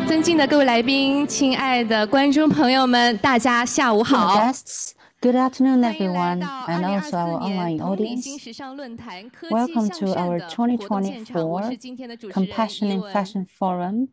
尊敬的各位来宾，亲爱的观众朋友们，大家下午好。 Guests, good afternoon, everyone, and also our online 同理 audience. 新时尚论坛科技 Welcome 向 to 善 our 的活动现场，我 2024是今天的主持人 Compassion 伊 in 文。 Fashion Forum.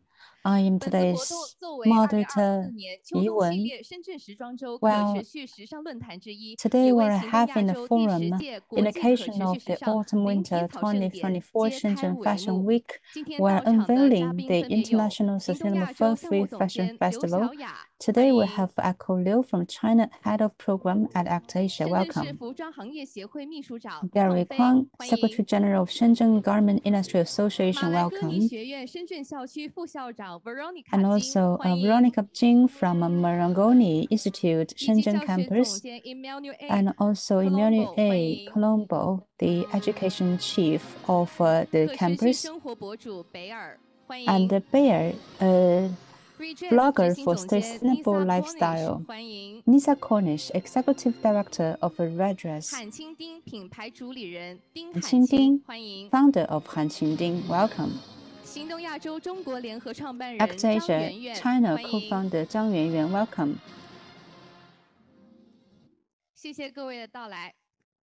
I am 本次活动 today's 作为2024 moderator, 年秋冬系 Yiwen. 列深圳时装周可 Well, 持续时尚论坛之一， today 也为 we're 行动亚 having a 洲第10 forum 届 in 国际可 occasion 持续 of 时 the 尚 Autumn-Winter 领皮草盛典 2024 揭开 Shenzhen 帷 Fashion 幕。 Week. 今天 We're 到场的嘉 unveiling 宾 the 分别有 International 行动 Sustainable 亚洲项目 Fur-Free 总 Fashion 监刘 Festival. 晓雅， 欢 Today we 迎。 have Echo Liu from China, Head of Program at ACTAsia. 深圳市 Welcome. 服装行业协会秘书长 Barry 邝飞， Kuang, 欢 Secretary 迎。 General of Shenzhen Garment Industry 马 Association. 来哥尼 Welcome. 学院深圳校区副校长 Veronica And 金， also 欢迎。 Veronica Qing from Marangoni Institute 以及 Shenzhen 教学总 campus. 监 Emanuele And also Emanuele Colombo， 欢迎。 Colombo, the education chief of the 可持续 campus. 生活博主北尔，欢 And 迎。 Bear, a Redress 执 blogger 行 for 总监 sustainable Nissa lifestyle. Cornish， 欢迎。 Nissa Cornish, Executive Director of Redress. 汉清丁品牌主理人丁汉 Hanqing 清，欢迎。 Founder of Hanqing. Welcome. 行动亚洲中国联合创办人张 ACTAsia 媛媛， China 欢迎。 co-founder Zhao Yuan. Welcome. 谢谢各位的到来。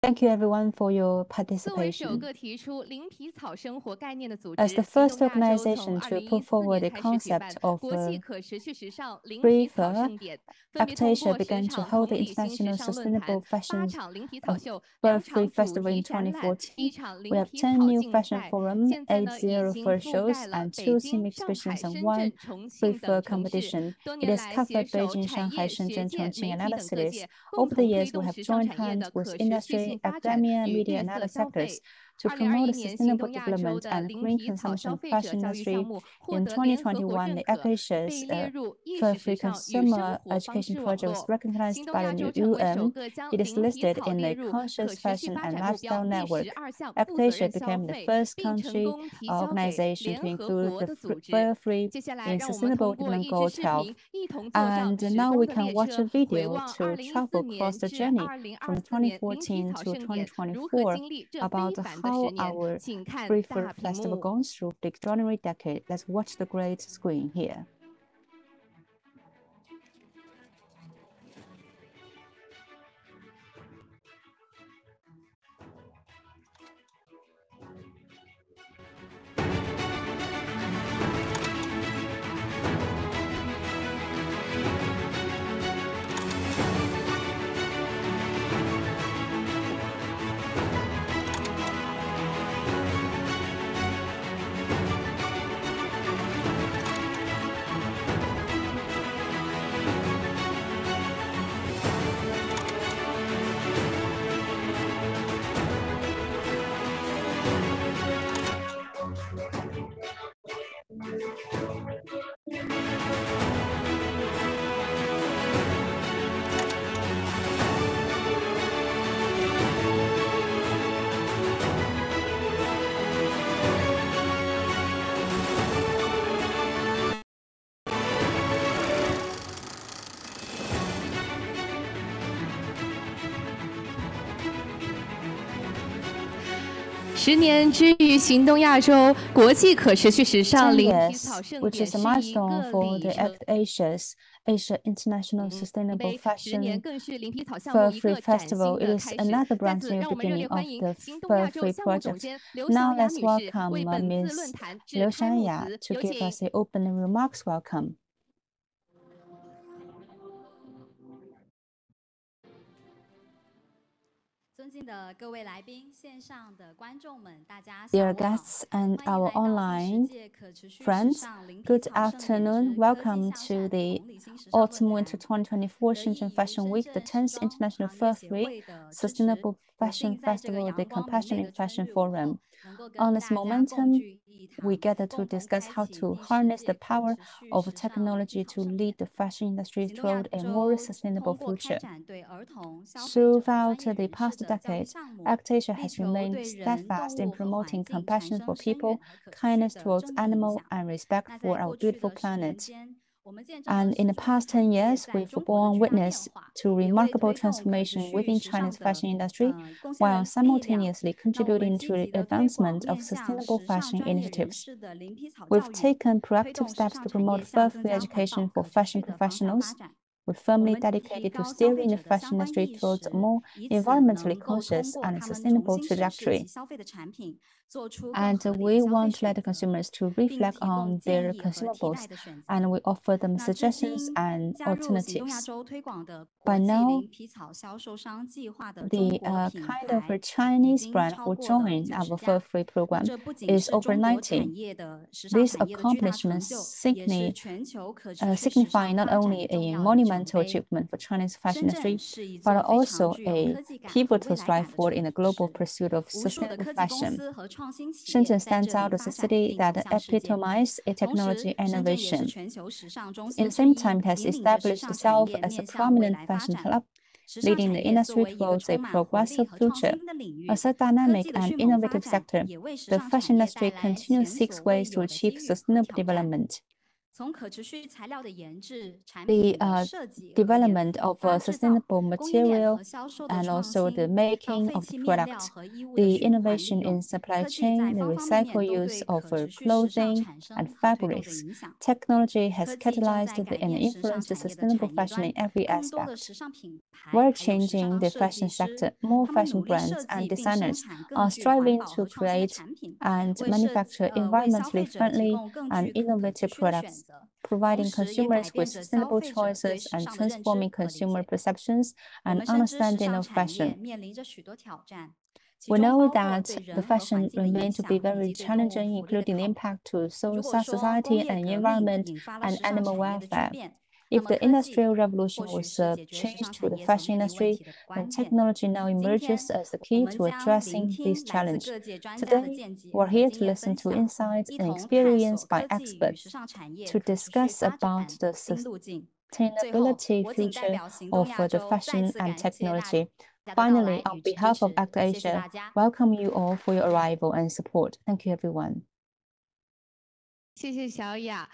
Thank you everyone for your 作为首 participation. 个提出零皮草生活概念的组 As 织， the 行 first 动亚洲从 organization to put 2014 forward 年 the 开始举办 concept of 国际可持续时尚零 free 皮草 fur, 盛典，分别通 ACTAsia 过10 began to 场 hold 同 the 理新时 International 尚论坛、 Sustainable Fashion 8场零皮草秀、 Fur 2 Free 场主 Festival in 题展览、 2014. 1场 We 零 have 皮 10 草 new 竞 fashion 赛， forum, 现在 8 呢已 zero 经 fur 覆盖 shows, 了 and 北 2 京、 theme 上海、 exhibitions and 深 1圳、重 free 庆 fur 等城市。 competition. 多 It 年 has 来 covered 携手 Beijing, 产 Shanghai, 业、学 Shenzhen, 界、 Chongqing, 媒 and 体 other 等各 cities. 界，共 Over the 同推 years, we 动 have 时尚 joined 产业 hands 的 with 可持续 industry, 性发展 academia, 与 media, 绿 and 色 other 消费。 sectors to 2021 promote the 年行 sustainable 动亚洲 development 的 and 零 green 皮草 consumption 消 of 费 fashion 者教育项 industry. 目获 In 得联合国 2021, 认 the 可， ACTAsia's 被列入意 Fur 识时 Free 尚与生 Consumer 活方 Education 式网 Project was 络。 recognized 行动 by 亚 the 洲成为首 UN. 个将 It is 零皮 listed 草 in 列 the 入 Conscious 可持续 Fashion 发 and 展目标 Lifestyle 第 Network. 12项负责 ACTAsia 任消 became the 费， first 并成 country 功提交给 organization to 联合 include 国 the 的组织。 fur-free 接下来， in 让我们 Sustainable 通过 Development 益智 Goal 视 12. 频，一同坐上 And 时 now 光 we 的 can 列 watch a 车，回 video 望 to travel 2014 across 年 the 至 journey from 2024年零皮 2014 草 to 盛典如何 2024 经历这 about 非凡的 how 10年。 our 请看 Free Fur 大屏 Festival 幕。 goes through the extraordinary decade. Let's watch the great screen here. 10年之于行动亚洲国际可持续时尚 10零皮 years, 草盛 which 典 is a 是一 milestone 个 for 里 the 程 ACTAsia's Asia International Sustainable 碑，10年 Fashion 更是零皮草项目 Fur 一 Free 个崭 Festival. 新 It 的 is 开始。 another 在 brand 此， new 让我们热烈 beginning 欢 of 迎 the 行动 Fur 亚洲 Free 项目总 project. 监刘 Now 晓雅 let's 女士 welcome 为本次论 Ms. 坛致 Liu 开幕 Xiaya 词， to 有 give 请。 us the opening remarks. Welcome. 尊敬的各位来宾，线上的观众们，大家下 Dear 午好。 guests and 欢迎 our 来到第 online 10届可持续时 friends, 尚零皮 good 草盛典 afternoon. 之科技 Welcome 向 to 善 the 同理心时尚论 Autumn-Winter 坛。 2024得益 Shenzhen 于 Fashion 深 Week, the 圳时 10th 装 International 行业 Fur 协 Free 会的支持， Sustainable 有 Fashion 幸在这个 Festival, 阳 the 光明媚 Compassionate 的春 Fashion 日午后， Forum. 能够 On 跟 this 大家共 momentum, 聚一 we 堂， gather to 共同 discuss 开 how 启 to 第10 harness 届 the 可 power 持续 of 时尚零皮 technology 草 to 盛 lead 典。 the fashion industry 行动亚 toward a more 洲 sustainable 通过开 future. 展对儿童、消费者、 Throughout 专业 the 人士 past 的教育 decade, 项目， ACTAsia 力 has 求 remained 对人、动 steadfast in 物和环 promoting 境产 compassion 生 for 深远 people, 和可持续 kindness 的 towards 正面影 animal, 响。 and respect 那在 for our 过去 beautiful 的10年 planet. 间， And in the past 10 years, we've borne witness to remarkable transformation within China's fashion industry, while simultaneously contributing to the advancement of sustainable fashion initiatives. We've taken proactive steps to promote fur-free education for fashion professionals. We're firmly dedicated to steering the fashion industry towards a more environmentally conscious and sustainable trajectory. And we want to let the consumers to reflect on their consumables, and we offer them suggestions and alternatives. By now, the kind of a Chinese brand who joined our fur-free program is over 90. These accomplishments signify not only a monumental achievement for China's fashion industry, but also a pivotal stride forward in the global pursuit of sustainable fashion. Shenzhen stands out as a city that epitomizes a technology innovation. At the same time, it has established itself as a prominent fashion hub, leading the industry towards a progressive future. As a dynamic and innovative sector, the fashion industry continues to seek ways to achieve sustainable development. The development of sustainable material and also the making of the product, the innovation in supply chain, the recycled use of clothing and fabrics. Technology has catalyzed and influenced sustainable fashion in every aspect. While changing the fashion sector, more fashion brands and designers are striving to create and manufacture environmentally friendly and innovative products, providing consumers with sustainable choices and transforming consumer perceptions and understanding of fashion. We know that the fashion remains to be very challenging, including the impact to society and environment and animal welfare. If the Industrial Revolution was a change to the fashion industry, then technology now emerges as the key to addressing this challenge. Today, we're here to listen to insights and experience by experts to discuss about the sustainability future of the fashion and technology. Finally, on behalf of ACTAsia, welcome you all for your arrival and support. Thank you, everyone. 谢谢小雅。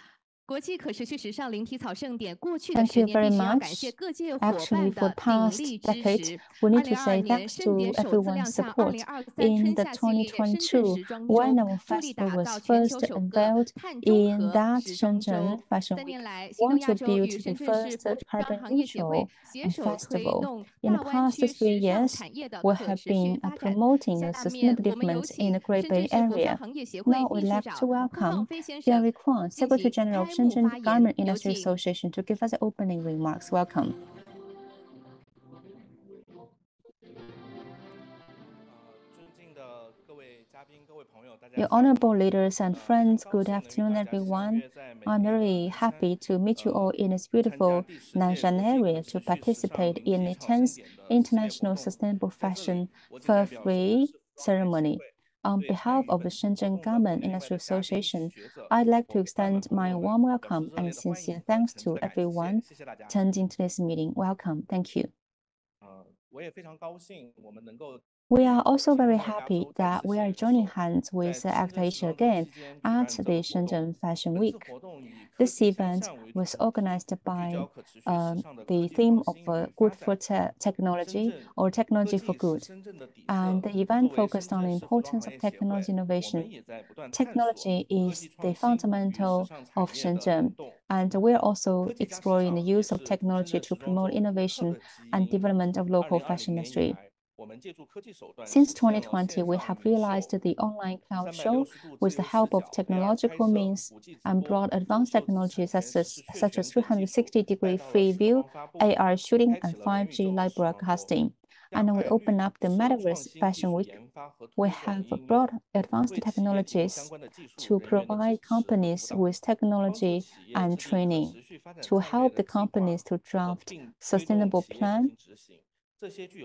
国际可持续时尚零皮草盛典过去的Thank 10 you 年， very 必须要 much. 感谢各界伙 Actually, 伴 for 的 the 鼎 past 力支 decade, 持。 we need to say 2022年 thanks 盛典 to 首次 everyone's 亮相 support. 2023 In 春 the 夏系列深圳 2022, 时装 when 周， our 助力打 festival was 造全球 first 首个 unveiled 碳中 in 和 that 时装 Shenzhen 周。 Fashion 3 年 Week, 来， we 行动 want 亚 to 洲 build 与 the 深圳市 first 服装 carbon 行业协会 neutral 携 and 手推 festival. 动 In 大 the 湾 past 区 3 时尚 years, 产业的 we 可 have 持续 been 发展。 promoting the 下面 sustainable 我们有 development in 请 the Great 深 Bay 圳市服装 Area. 行业协会 Now 秘 we'd 书 like 长 to 康 welcome 浩飞先生 Gary Kuang, 进行 Secretary General of 开幕 Shenzhen 发言， Garment 有 Industry 请。 Association, to give us the opening remarks. Welcome. Your honorable leaders and friends, good afternoon, everyone. I'm very happy to meet you all in this beautiful Nanshan area to participate in the 10th International Sustainable Fashion Fur-Free Ceremony. On behalf of the Shenzhen Garment Industry Association, I'd like to extend my warm welcome and sincere thanks to everyone attending today's meeting. Welcome. Thank you. We are also very happy that we are joining hands with ACTAsia again at the Shenzhen Fashion Week. This event was organized by the theme of Good for Technology or Technology for Good. And the event focused on the importance of technology innovation. Technology is the fundamental of Shenzhen, and we're also exploring the use of technology to promote innovation and development of local fashion industry. Since 2020, we have realized the online cloud show with the help of technological means and brought advanced technologies such as 360-degree free view, AR shooting, and 5G live broadcasting. And we open up the Metaverse Fashion Week. We have brought advanced technologies to provide companies with technology and training to help the companies to draft sustainable plan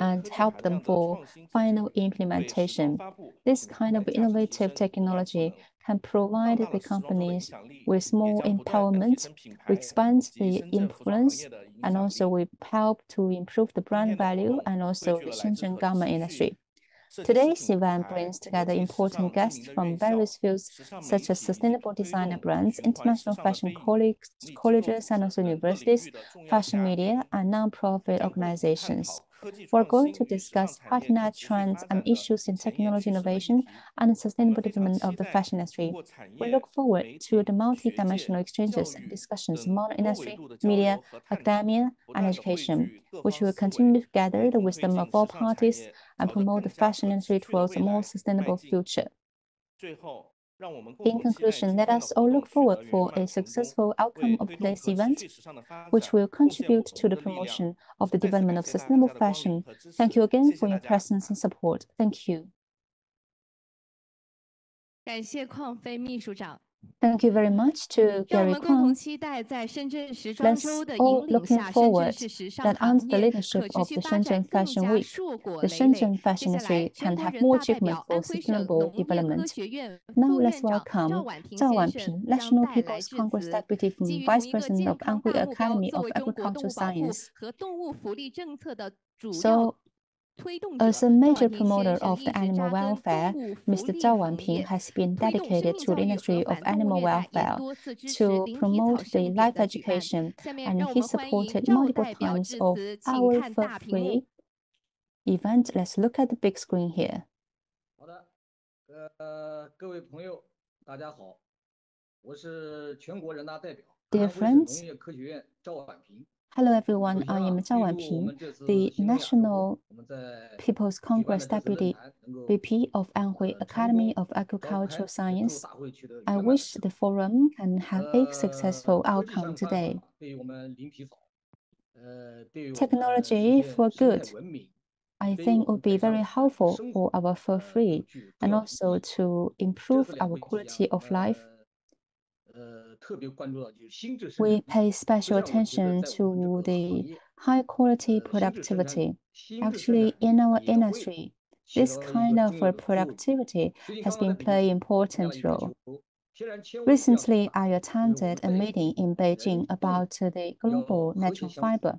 and help them for final implementation. This kind of innovative technology can provide the companies with more empowerment, we expand the influence, and also we help to improve the brand value and also the Shenzhen garment industry. Today's event brings together important guests from various fields, such as sustainable designer brands, international fashion colleges and also universities, fashion media, and non-profit organizations. We're going to discuss cutting-edge trends and issues in technology innovation and sustainable development of the fashion industry. We look forward to the multi-dimensional exchanges and discussions among industry, media, academia, and education, which will continue to gather the wisdom of all parties and promote the fashion industry towards a more sustainable future. In conclusion, let us all look forward for a successful outcome of today's event, which will contribute to the promotion of the development of sustainable fashion. Thank you again for your presence and support. Thank you. 感谢邝飞秘书长。 Thank you very much to Gary Kuang. Let's all looking forward that under the leadership of the Shenzhen Fashion Week, the Shenzhen fashion industry can have more achievement for sustainable development. Now let's welcome Zhao Wanping, National People's Congress Deputy from Vice President of Hanqing Academy of Agricultural Science. So, as a major promoter of the animal welfare, Mr. Zhao Wanping has been dedicated to the industry of animal welfare to promote the life education, and he supported multiple times of our fur-free event. Let's look at the big screen here. 好的，各位朋友，大家好，我是全国人大代表，安徽省农业科学院赵婉平。 Hello everyone, I am Zhao Wanping, the National People's Congress Deputy VP of Anhui Academy of Agricultural Science. I wish the forum can have a successful outcome today. Technology for good, I think, would be very helpful for our fur-free and also to improve our quality of life. We pay special attention to the high quality productivity. Actually, in our industry, this kind of productivity has been playing an important role. Recently, I attended a meeting in Beijing about the global natural fiber.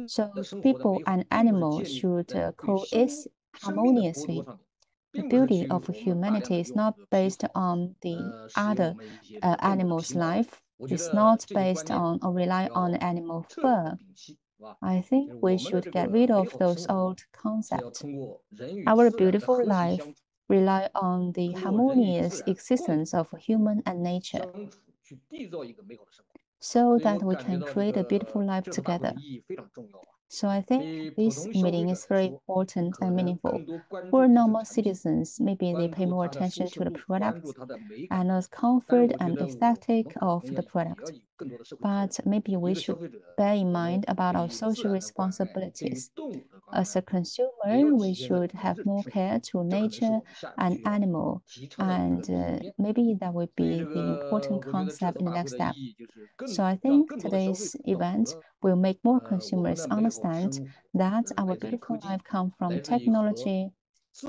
So people and animals should coexist harmoniously. The beauty of humanity is not based on the other animal's life. It's not based on or rely on animal fur. I think we should get rid of those old concepts. Our beautiful life rely on the harmonious existence of human and nature, so that we can create a beautiful life together. So I think this meeting is very important and meaningful. For normal citizens, maybe they pay more attention to the product and the comfort and aesthetic of the product. But maybe we should bear in mind about our social responsibilities. As a consumer, we should have more care to nature and animal, and maybe that would be the important concept in the next step. So I think today's event will make more consumers understand that our beautiful life comes from technology,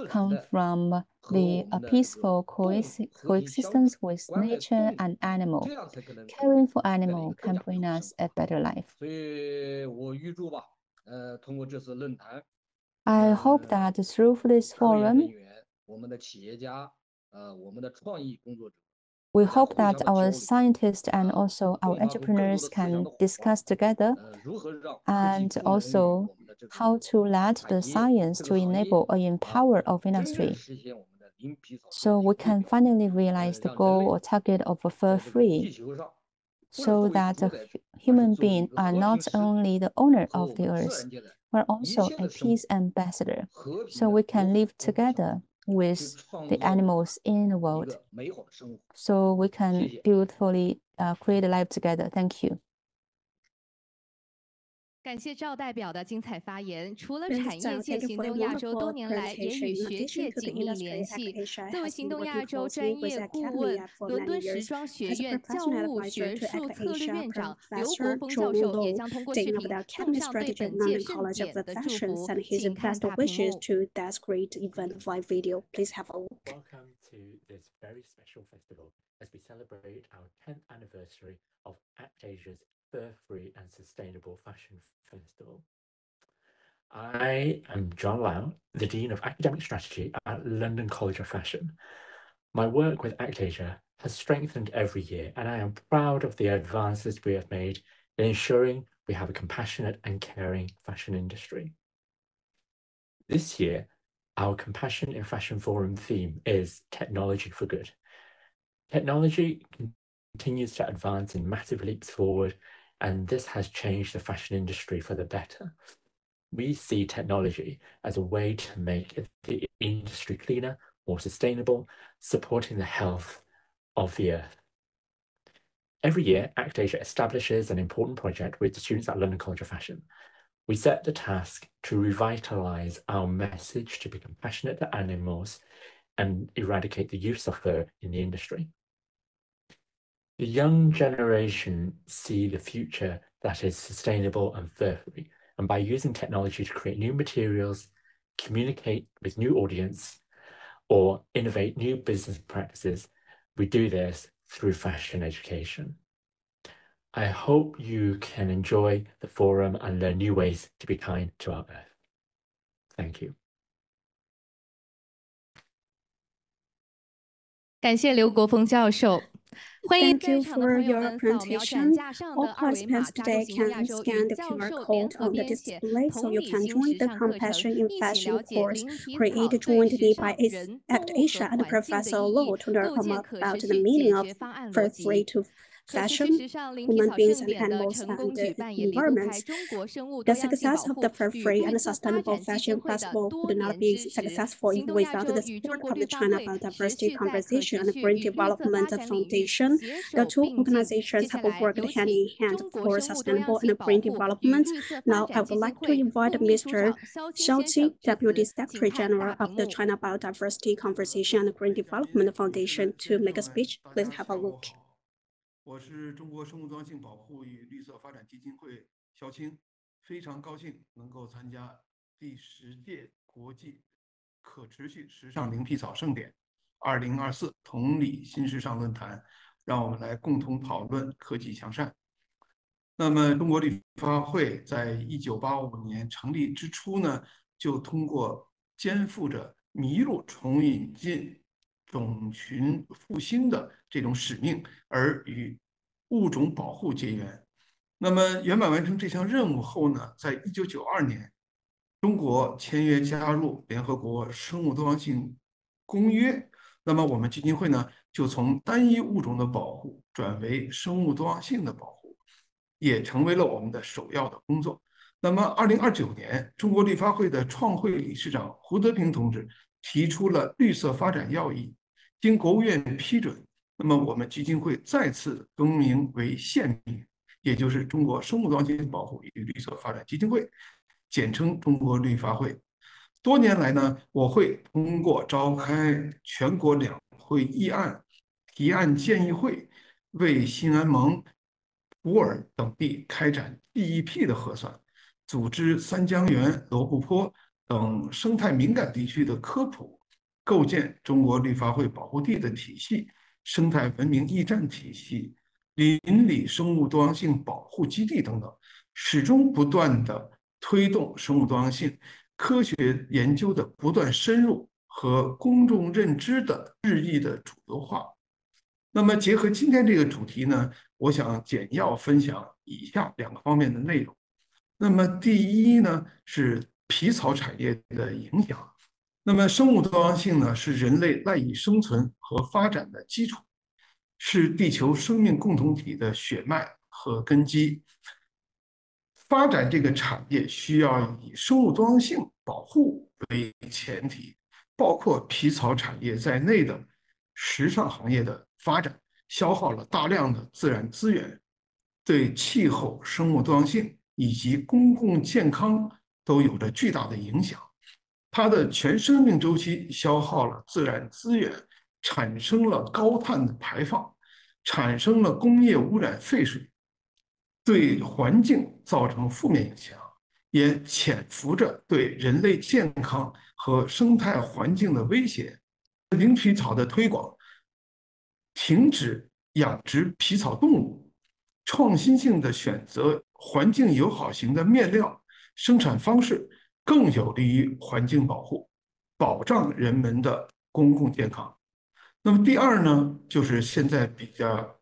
comes from the peaceful coexistence with nature and animal. Caring for animal can bring us a better life. I hope that through this forum, we hope that our scientists and also our entrepreneurs can discuss together and also how to let the science to enable or empower our industry, so we can finally realize the goal or target of a fur-free, so that human beings are not only the owner of the earth, but also a peace ambassador, so we can live together with the animals in the world, so we can beautifully create a life together. Thank you. 感谢赵代表的精彩发言。除了产业界，行动亚洲多年来也与学界紧密联系。作为行动亚洲专业顾问、伦敦时装学院教务学术策略院长刘国峰教授也将通过视频送上对本届盛典的祝福。请看大屏幕。Welcome to this very special festival as we celebrate our 10th anniversary of ACTAsia's Fur-Free and Sustainable Fashion Festival. I am Zhao, the Dean of Academic Strategy at London College of Fashion. My work with ACTAsia has strengthened every year, and I am proud of the advances we have made in ensuring we have a compassionate and caring fashion industry. This year, our Compassion in Fashion Forum theme is Technology for Good. Technology continues to advance in massive leaps forward, and this has changed the fashion industry for the better. We see technology as a way to make the industry cleaner, more sustainable, supporting the health of the earth. Every year, ACTAsia establishes an important project with the students at London College of Fashion. We set the task to revitalise our message to be compassionate to animals and eradicate the use of fur in the industry. The young generation see the future that is sustainable and fur-free, and by using technology to create new materials, communicate with new audience, or innovate new business practices, we do this through fashion education. I hope you can enjoy the forum and learn new ways to be kind to our earth. Thank you. 感谢刘国峰教授。欢迎 Thank you 在场的 for 朋友 your 们扫描展 presentation. 架上 All 的二维码， participants 加入 today 行动亚 can 洲 scan 与 the 教 QR 授 code 联合 on the 编写 display so 同 you 理 can 心 join 时 the 尚课程， Compassion in 一起 Fashion 了解 course 零皮草 created 对 jointly 时 by 尚、人、动物和 ACTAsia and 环境的 Professor 意 Lo 义， to learn 构建 more 可 about 持 the 续 meaning 解 of 决方案逻 fur-free 辑。 to 可持续 fashion, 时尚零皮 human 草 beings 盛 and 典的 animals 成 and 功 the 举办，也离不开 environments. 中国生物 The 多样性保 success of 护 the 与 fur-free 绿 and 色发 sustainable 展基金 fashion 会的 festival 多 would not 年 be 支持。 successful 行动亚 without 洲 the 与中 support 国 of 绿 the 发 China 会持 Biodiversity 续在可 Conversation 持 and 续 Green 与绿色发 Development 展领域 Foundation. 携 The 手 two 并进。接 organizations 下 have 来 worked 有 hand 请 in hand 中国 for 生物多样 sustainable 性 and 保 green 护与 development. 绿色发 Now 展 I 基 would 金 like to 会 invite 副秘书 Mr. 长肖钦 Xiao 先生致 Deputy 辞，请 Secretary 看大 General 屏 of the 幕。 China Biodiversity Conversation and Green Development Foundation, to make a speech. Please have a look. 我是中国生物多样性保护与绿色发展基金会肖钦，非常高兴能够参加第10届国际可持续时尚零皮草盛典2024同理新时尚论坛，让我们来共同讨论科技向善。那么，中国绿发会在1985年成立之初呢，就通过肩负着麋鹿重引进种群复兴的这种使命，而与物种保护结缘。那么，圆满完成这项任务后呢，在1992年，中国签约加入联合国生物多样性公约。那么，我们基金会呢，就从单一物种的保护转为生物多样性的保护，也成为了我们的首要的工作。那么，2029年，中国绿发会的创会理事长胡德平同志提出了绿色发展要义，经国务院批准，那么我们基金会再次更名为现名，也就是中国生物多样性保护与绿色发展基金会，简称中国绿发会。多年来呢，我会通过召开全国两会议案、提案建议会，为新安盟、普洱等地开展 DEP 的核算，组织三江源、罗布泊等生态敏感地区的科普，构建中国绿发会保护地的体系、生态文明驿站体系、邻里生物多样性保护基地等等，始终不断地推动生物多样性科学研究的不断深入和公众认知的日益的主流化。那么结合今天这个主题呢，我想简要分享以下2个方面的内容。那么第一呢，是皮草产业的影响。那么生物多样性呢，是人类赖以生存和发展的基础，是地球生命共同体的血脉和根基。发展这个产业需要以生物多样性保护为前提，包括皮草产业在内的时尚行业的发展，消耗了大量的自然资源，对气候、生物多样性以及公共健康都有着巨大的影响。它的全生命周期消耗了自然资源，产生了高碳的排放，产生了工业污染废水，对环境造成负面影响，也潜伏着对人类健康和生态环境的威胁。零皮草的推广，停止养殖皮草动物，创新性的选择环境友好型的面料生产方式，更有利于环境保护，保障人们的公共健康。那么第二呢，就是现在比较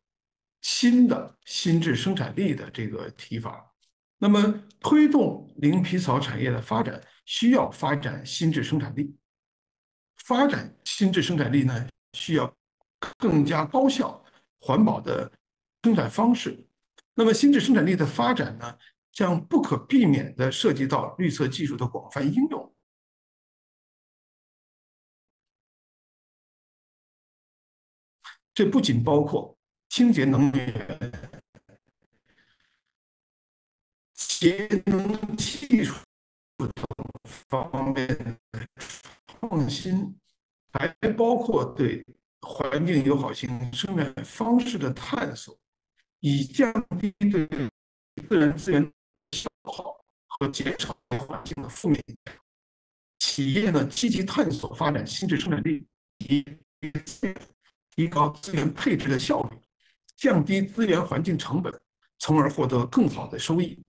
新的新质生产力的这个提法。那么推动零皮草产业的发展，需要发展新质生产力。发展新质生产力呢，需要更加高效、环保的生产方式。那么新质生产力的发展呢，将不可避免地涉及到绿色技术的广泛应用。这不仅包括清洁能源、节能技术等方面的创新，还包括对环境友好性生产方式的探索，以降低对自然资源消耗和减少对环境的负面影响。企业呢积极探索发展新质生产力，提高资源配置的效率，降低资源环境成本，从而获得更好的收益，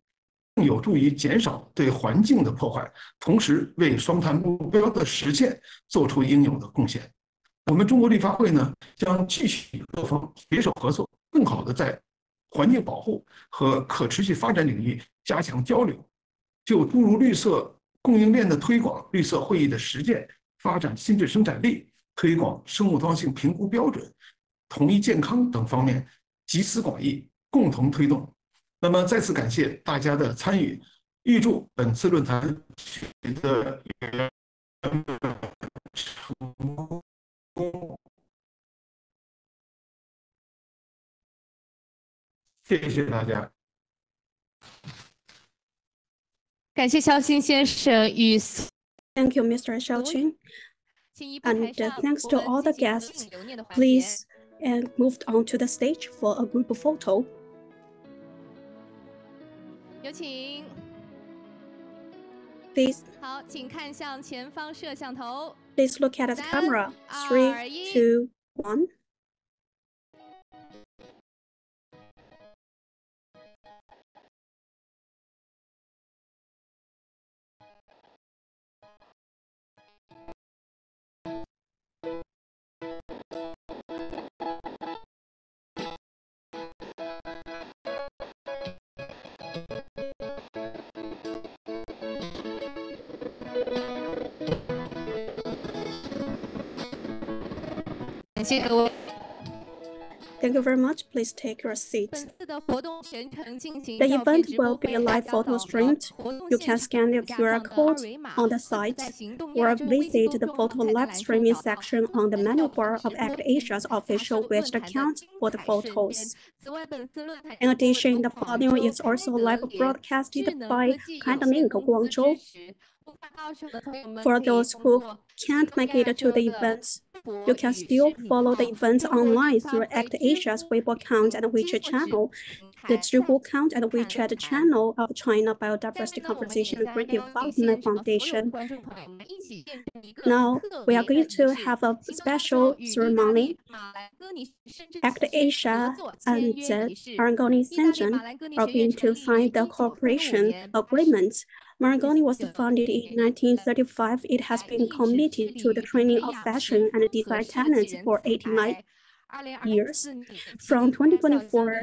更有助于减少对环境的破坏，同时为双碳目标的实现做出应有的贡献。我们中国绿发会呢，将继续与各方携手合作，更好地在环境保护和可持续发展领域加强交流，就诸如绿色供应链的推广、绿色会议的实践、发展新质生产力、推广生物多样性评估标准、统一健康等方面集思广益，共同推动。那么再次感谢大家的参与，预祝本次论坛取得圆满成功。谢谢大家。感谢肖新先生与。Thank you, Mr. Xiao. And thanks to all the guests. Please and moved on to the stage for a group photo. 有请。Please. 好，请看向前方摄像头。Please look at the camera. 3, 2, 1. 感谢各位。Thank you very much. Please take your seat. 本次的活动全程进行 The event will be live photo streamed. You can scan the QR code on the site or visit the photo live streaming section on the menu bar of ACTAsia's official WeChat account for the photos. In addition, the following is also live broadcasted by Hanqing Guangzhou. For those who can't make it to the events, you can still follow the events online through ACTAsia's Weibo account and WeChat channel, the Zhihu account and WeChat channel of China Biodiversity Conservation and Green Development Foundation. Now, we are going to have a special ceremony. ACTAsia and Marangoni Shenzhen are going to sign the cooperation agreement. Marangoni was founded in 1935. It has been committed to the training of fashion and design talents for 89 years. From 2024,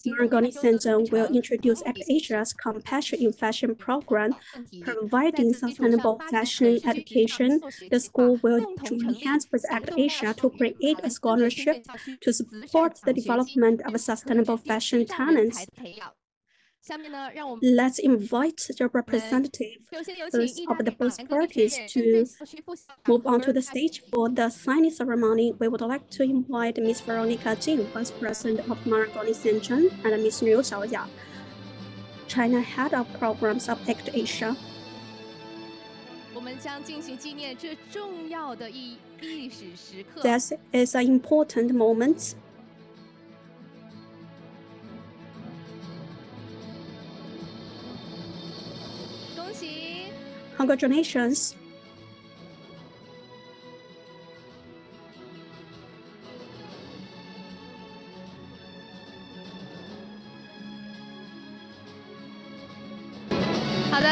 Marangoni Shenzhen will introduce ACTAsia's Compassion in Fashion program, providing sustainable fashion education. The school will join hands with ACTAsia to create a scholarship to support the development of sustainable fashion talents. Let's invite the representatives of the both parties to move on to the stage for the signing ceremony. We would like to invite Ms. Veronica, Vice President of Marangoni Shenzhen, and Ms. Xiao, China Head of Programs of ACTAsia. 我们将进行纪念这重要的历史时刻。 This is an important moment. Congratulations.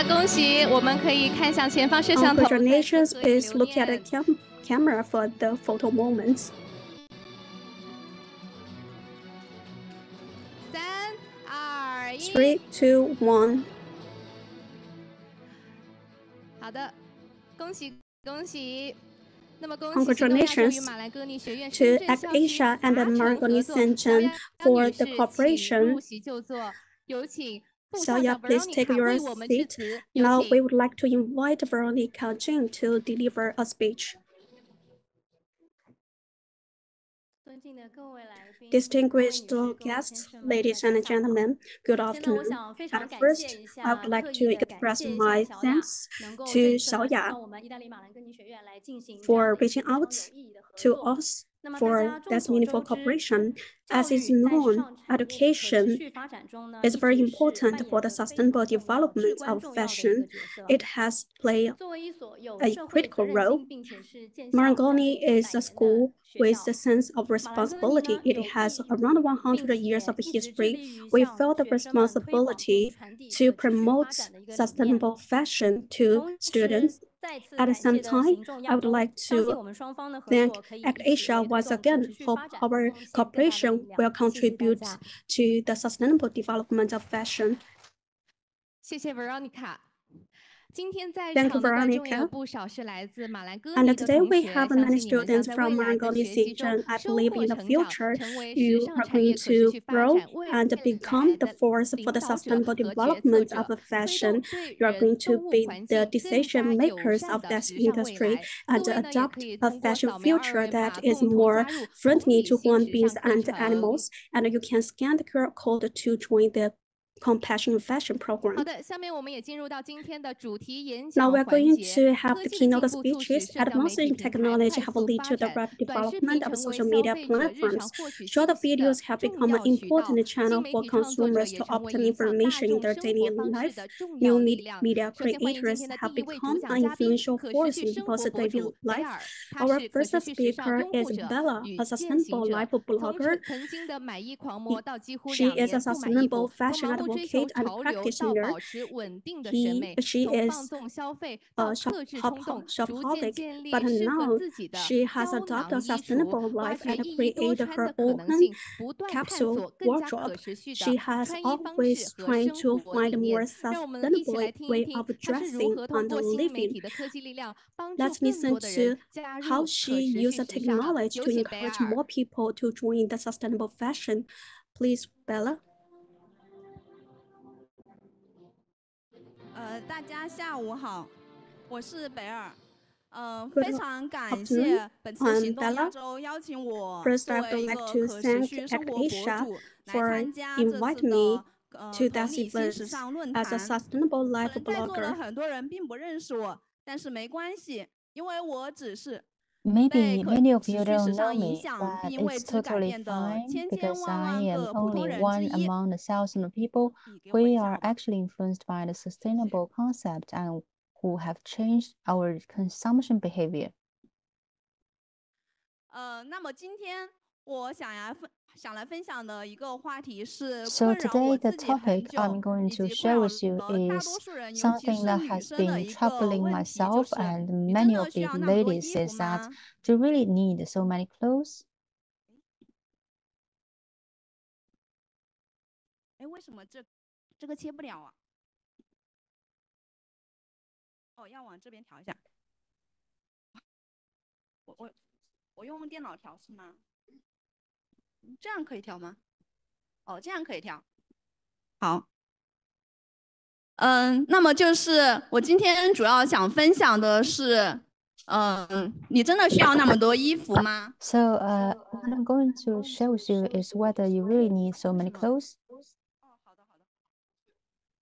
恭喜！我们可以看向前方摄像头。Congratulations! Please look at the camera for the photo moments. 3、2、1。3, 2, 1. 好的，恭喜恭喜！那么恭喜新东亚州与马兰哥尼学院深圳校区 ACTAsia and Marangoni Shenzhen for the cooperation. 有请。 Xiao, please take your seat. Now we would like to invite Veronica Qing to deliver a speech. Distinguished guests, ladies and gentlemen, good afternoon. At first, I would like to express my thanks to Xiao for reaching out to us for this meaningful cooperation. As is known, education is very important for the sustainable development of fashion. It has played a critical role. Marangoni is a school with a sense of responsibility. It has around 100 years of history. We feel the responsibility to promote sustainable fashion to students. At the same time, I would like to thank ACTAsia once again. Hope our cooperation will contribute to the sustainable development of fashion. 谢谢 Veronica。 Thank you, Veronica. And today we have many students from Marangoni Shenzhen. I believe in the future you are going to grow and become the force for the sustainable development of the fashion. You are going to be the decision makers of this industry and adopt a fashion future that is more friendly to human beings and animals. And you can scan the QR code to join the Compassion Fashion Program. Now we're going to have the keynote speeches. Advances in technology have led to the rapid development of social media platforms. Short videos have become an important channel for consumers to obtain information in their daily life. New media creators have become an influential force in people's daily life. Our first speaker is Bearllaooo, a sustainable life blogger. She is a sustainable fashion advocate and practitioner. She is a shopaholic, but now she has adopted a sustainable life and created her own capsule wardrobe. She has always tried to find a more sustainable way of dressing and living. Let's listen to how she uses technology to encourage more people to join the sustainable fashion. Please, Bella. 大家下午好，我是北尔。非常感谢本次行动亚洲邀请我作为一个可持续生活博主来参加这次的同理心时尚论坛。可能在座的很多人并不认识我，但是没关系，因为我只是。 Maybe many of you don't know me, but it's totally fine because I am only one among the thousands of people who are actually influenced by the sustainable concept and who have changed our consumption behavior. 那么今天我想来分享的一个话题是 So today the topic I'm going to share with you is something that has been troubling myself and many of the ladies is that do you really need so many clothes? 为什么这个切不了啊？哦，要往这边调一下。我用电脑调是吗？ 这样可以调吗？哦，这样可以调。好，那么就是我今天主要想分享的是，你真的需要那么多衣服吗 So, what I'm going to share with you is whether you really need so many clothes. 哦，好的。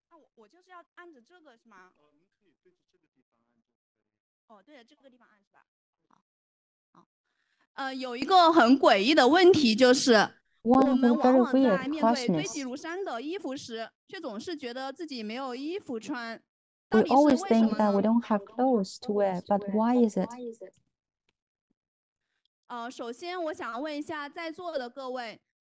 那我就是要按着这个是吗？您可以对着这个地方按。哦，对着这个地方按是吧？ 有一个很诡异的问题就是，我们往往在面对堆积如山的衣服时，却总是觉得自己没有衣服穿。We always think that we don't have clothes to wear, but why is it? 首先我想问一下在座的各位，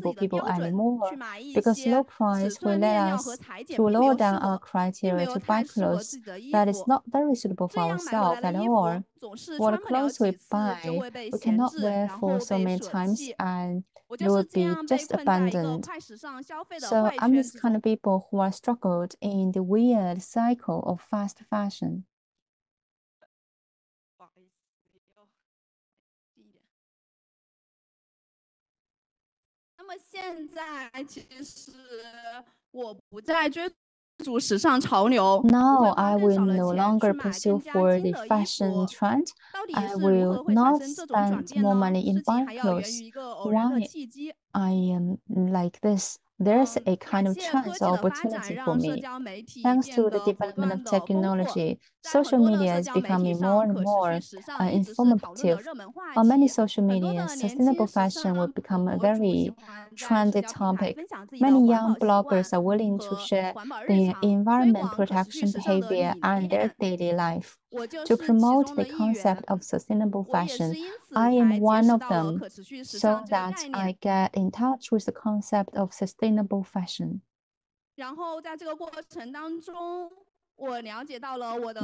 fashionable 己的 people 标准 anymore 去买一 because 些 low 尺 price 寸、 will 面 let 料和 us 裁剪 to 并没 lower 有适 down our 合，并 criteria 没 to 有 buy 太适合 clothes 自己的衣 that is 服。 not very suitable 这 for 样买回来 ourselves 的 at 衣服 all. 总是 For the 穿不了 clothes we 几次就 buy, 会被 we 闲 cannot 置， wear 然 for 后 so 被 many 舍 times 弃。 and 我 they 就 will 是这 be 样被 just 困在一个 abandoned. 快时尚消费的 So 怪 I'm 圈 this 之 kind 中。 of people who are struggled in the weird cycle of fast fashion. 不好意思，要低一点。那么现在其实我不再追逐时尚潮流， Now 不会花 I 更 will 少的 no 钱 longer 去买 pursue 更加 for 精 the 的衣 fashion 服。 trend. 到底 I 是如 will 何会产 not 生这种转 spend 变 more 呢？ money in 事情 buying 还要源 clothes. 于一个偶然的 Why 契机。 I am like this? There's a 感 kind of 谢科 chance 技 or 的发展， opportunity for 让社 me. 交媒体 Thanks 变 to the 得不 development 断 of 的丰富。 technology, social media is becoming more and more informative. On many social media, sustainable fashion will become a very trendy topic. Many young bloggers are willing to share their environment protection behavior and their daily life. To promote the concept of sustainable fashion, I am one of them, so that I get in touch with the concept of sustainable fashion.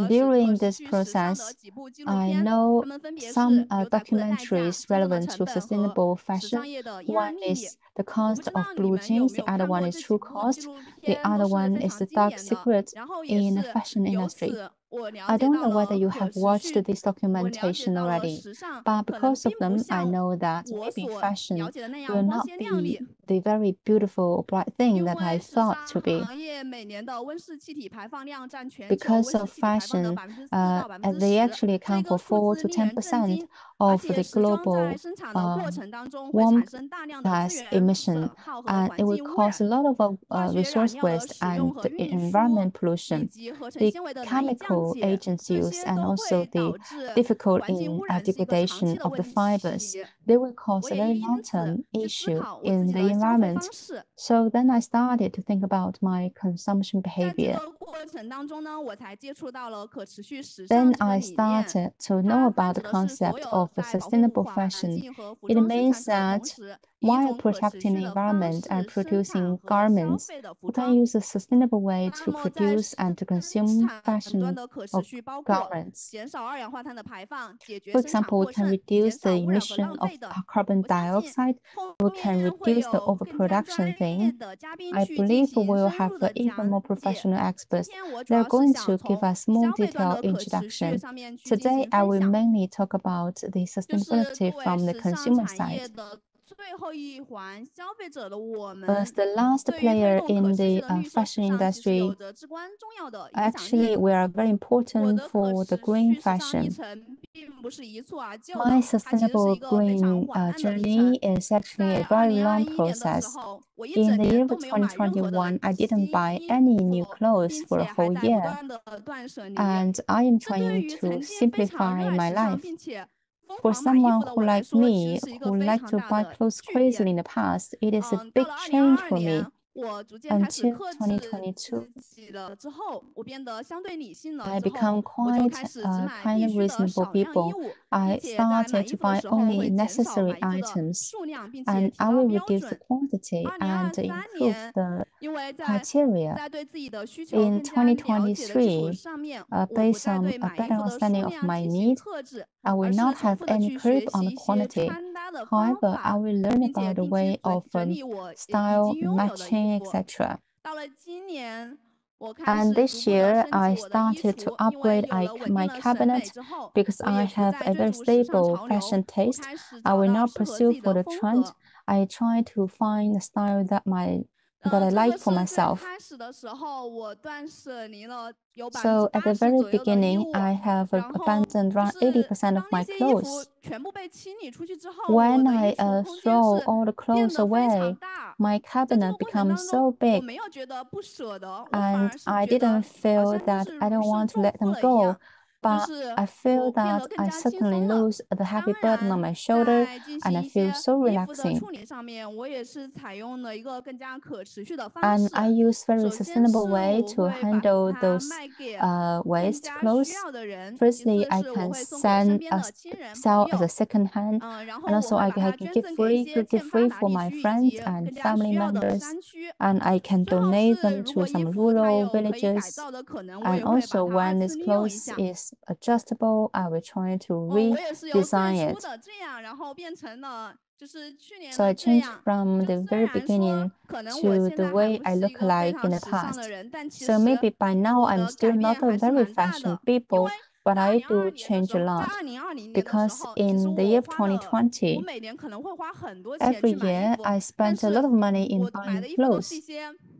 During this process, I know some documentaries relevant to sustainable fashion. One is The Cost of Blue Jeans, the other one is True Cost, the other one is The Dark Secret in the Fashion Industry. I don't know whether you have watched this documentation already, but because of them, I know that maybe fashion will not be the very beautiful, bright thing that I thought to be. Because of fashion, they actually account for 4 to 10% of the global warming gas emission, and it will cause a lot of resource waste and environment pollution. The chemical agents used and also the difficult in degradation of the fibers, they will cause a very long-term issue in the environment. So then I started to think about my consumption behavior. Then I started to know about the concept of sustainable fashion. It means that while protecting the environment and producing garments, we can use a sustainable way to produce and to consume fashion or garments. For example, we can reduce the emission of carbon dioxide. We can reduce the overproduction thing. I believe we will have even more professional experts. They're going to give us more detailed introduction. Today, I will mainly talk about the sustainability from the consumer side. As the last player in the fashion industry, actually, we are very important for the green fashion. My sustainable green journey is actually a very long process. In the year of 2021, I didn't buy any new clothes for a whole year, and I am trying to simplify my life. For someone who like me, who liked to buy clothes crazily in the past, it is a big change for me. Until 2022, I become quite kind of reasonable people. I started to buy only necessary items, and I will reduce the quantity and improve the criteria. In 2023, based on a better understanding of my need, I will not have any creep on the quantity. However, I will learn about the way of style, matching, etc. And this year, I started to upgrade my cabinet because I have a very stable fashion taste. I will not pursue for the trend. I try to find the style that I like for myself. So at the very beginning, I have abandoned around 80% of my clothes. When I throw all the clothes away, my cabinet becomes so big, and I didn't feel that I don't want to let them go, but I feel that I certainly lose the heavy burden on my shoulder, and I feel so relaxing. And I use very sustainable way to handle those waste clothes. Firstly, I can sell as a second hand, and also I can give free for my friends and family members, and I can donate them to some rural villages. And also, when this clothes is adjustable, I will try to redesign it. So I changed from the very beginning to the way I look like in the past. So maybe by now I'm still not a very fashion people, but I do change a lot. Because in the year of 2020, every year I spent a lot of money in buying clothes.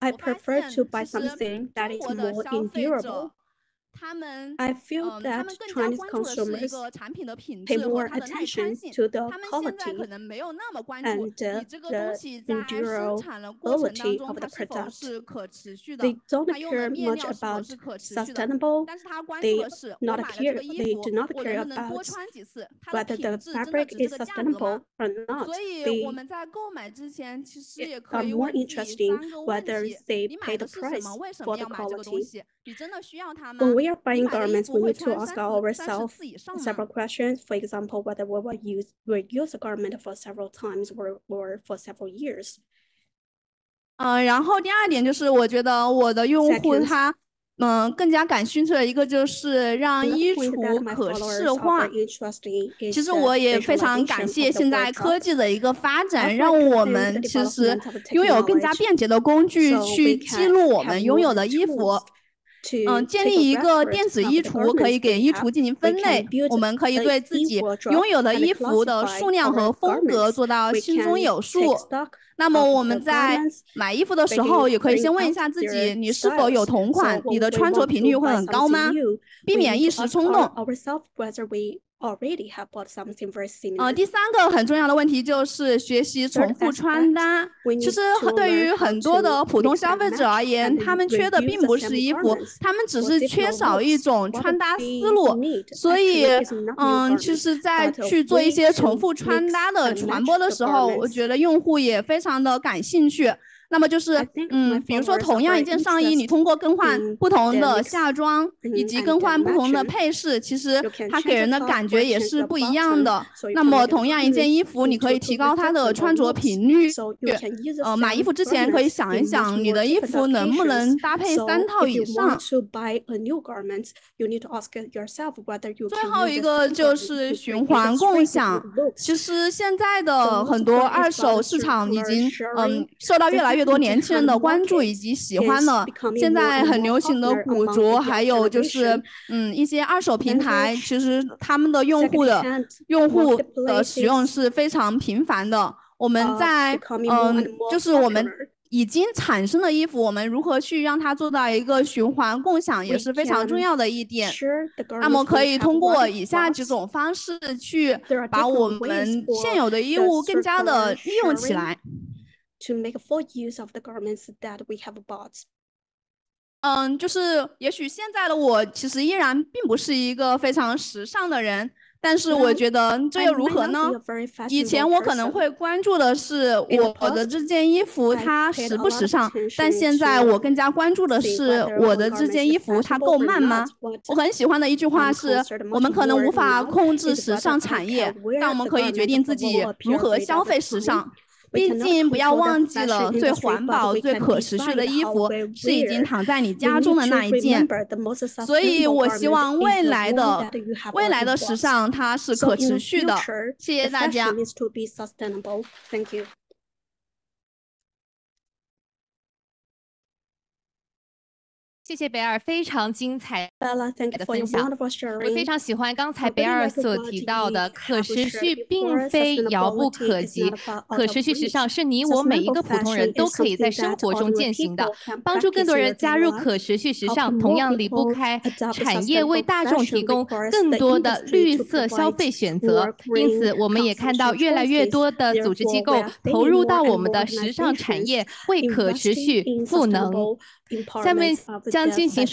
I prefer to buy something that is more endurable. I feel that Chinese consumers pay more attention to the quality and the durability of the product. They don't care much about sustainable. They do not care about whether the fabric is sustainable or not. They are more interested in whether they pay the price for the quality. When we are buying garments, we need to ask ourselves several questions. For example, whether we will use a garment for several times or for several years. 然后第二点就是，我觉得我的用户他更加感兴趣的一个就是让衣橱可视化。其实我也非常感谢现在科技的一个发展，让我们其实拥有更加便捷的工具去记录我们拥有的衣服。建立一个电子衣橱，可以给衣橱进行分类。我们可以对自己拥有的衣服的数量和风格做到心中有数。那么我们在买衣服的时候，也可以先问一下自己，你是否有同款？你的穿着频率会很高吗？避免一时冲动。第三个很重要的问题就是学习重复穿搭。其实对于很多的普通消费者而言，他们缺的并不是衣服，他们只是缺少一种穿搭思路。所以，其实在去做一些重复穿搭的传播的时候，我觉得用户也非常的感兴趣。那么就是，比如说同样一件上衣，你通过更换不同的下装以及更换不同的配饰，其实它给人的感觉也是不一样的。那么同样一件衣服，你可以提高它的穿着频率。买衣服之前可以想一想，你的衣服能不能搭配3套以上。最后一个就是循环共享。其实现在的很多二手市场已经受到越来越多年轻人的关注以及喜欢了。现在很流行的古着，还有就是一些二手平台，其实他们的用户的使用是非常频繁的。我们在就是我们已经产生的衣服，我们如何去让它做到一个循环共享，也是非常重要的一点。那么可以通过以下几种方式去把我们现有的衣物更加的利用起来。To make full use of the garments that we have bought. 就是也许现在的我其实依然并不是一个非常时尚的人，但是我觉得这又如何呢？以前我可能会关注的是我的这件衣服它时不时尚，但现在我更加关注的是我的这件衣服它够慢吗？我很喜欢的一句话是，我们可能无法控制时尚产业，但我们可以决定自己如何消费时尚。毕竟不要忘记了，最环保、最可持续的衣服是已经躺在你家中的那一件。所以我希望未来的时尚它是可持续的。谢谢大家。谢谢北尔非常精彩的分享。我非常喜欢刚才北尔所提到的，可持续并非遥不可及，可持续时尚是你我每一个普通人都可以在生活中践行的。帮助更多人加入可持续时尚，同样离不开产业为大众提供更多的绿色消费选择。因此，我们也看到越来越多的组织机构投入到我们的时尚产业，为可持续赋能。下面将进行